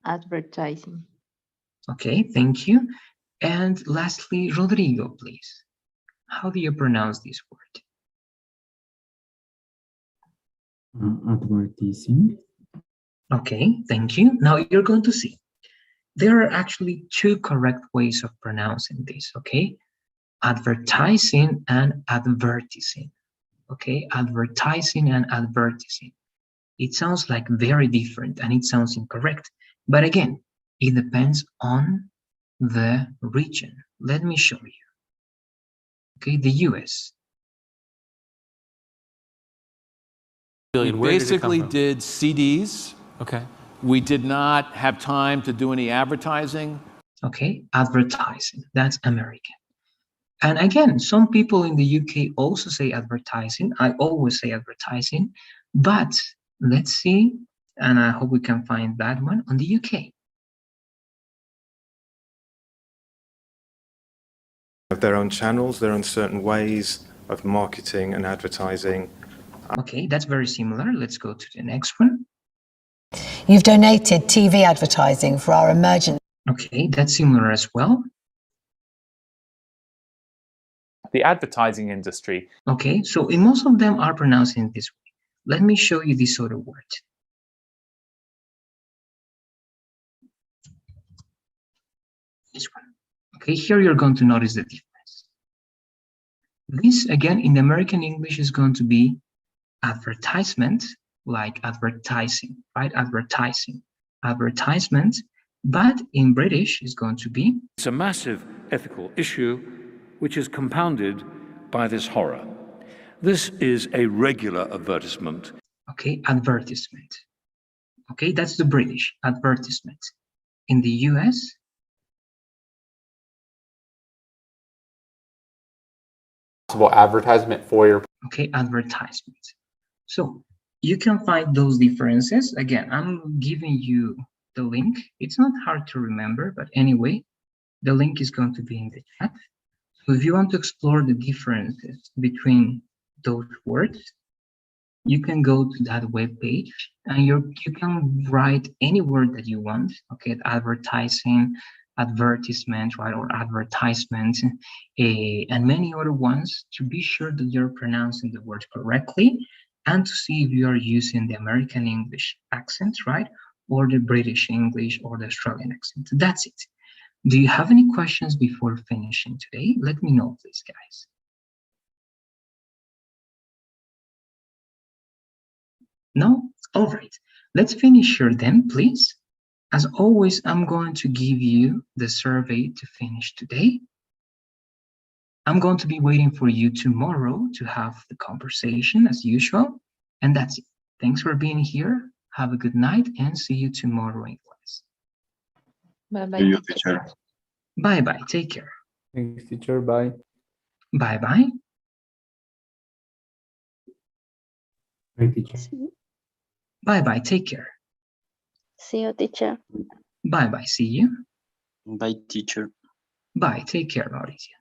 Advertising. Okay, thank you. And lastly, Rodrigo, please. How do you pronounce this word? Advertising. Okay, thank you. Now you're going to see. There are actually two correct ways of pronouncing this, okay? Advertising and advertising, okay? Advertising and advertising. It sounds like very different and it sounds incorrect. But again, it depends on the region. Let me show you. Okay, the US. We basically did CDs. Okay. We did not have time to do any advertising. Okay, advertising, that's American. And again, some people in the UK also say advertising. I always say advertising, but let's see, and I hope we can find that one on the UK. have their own channels, their own certain ways of marketing and advertising. Okay, that's very similar. Let's go to the next one. You've donated TV advertising for our emergency. Okay, that's similar as well. The advertising industry. Okay, so in most of them are pronounced in this way. Let me show you this other word. This one. Okay, here you're going to notice the difference. This, again, in American English is going to be advertisement, like advertising, right? Advertising, advertisement. But in British, is going to be... It's a massive ethical issue, which is compounded by this horror. This is a regular advertisement. Okay, advertisement. Okay, that's the British, advertisement. In the US, Possible advertisement for your. okay, advertisement. So you can find those differences. Again, I'm giving you the link. It's not hard to remember, but anyway, the link is going to be in the chat. So if you want to explore the differences between those words, you can go to that web page and you can write any word that you want. Okay, advertising, advertisement, right, or advertisement, and many other ones, to be sure that you're pronouncing the word correctly and to see if you are using the American English accent, right, or the British English or the Australian accent. That's it. Do you have any questions before finishing today? Let me know, please, guys. No? All right. Let's finish here then, please. As always, I'm going to give you the survey to finish today. I'm going to be waiting for you tomorrow to have the conversation as usual. And that's it. Thanks for being here. Have a good night and see you tomorrow in class. Bye-bye. See you, teacher. Bye-bye. Take care. Thanks, teacher. Bye. Bye-bye. Bye, teacher. Bye-bye. Take care. See you, teacher. Bye-bye. See you. Bye, teacher. Bye. Take care, Mauricio.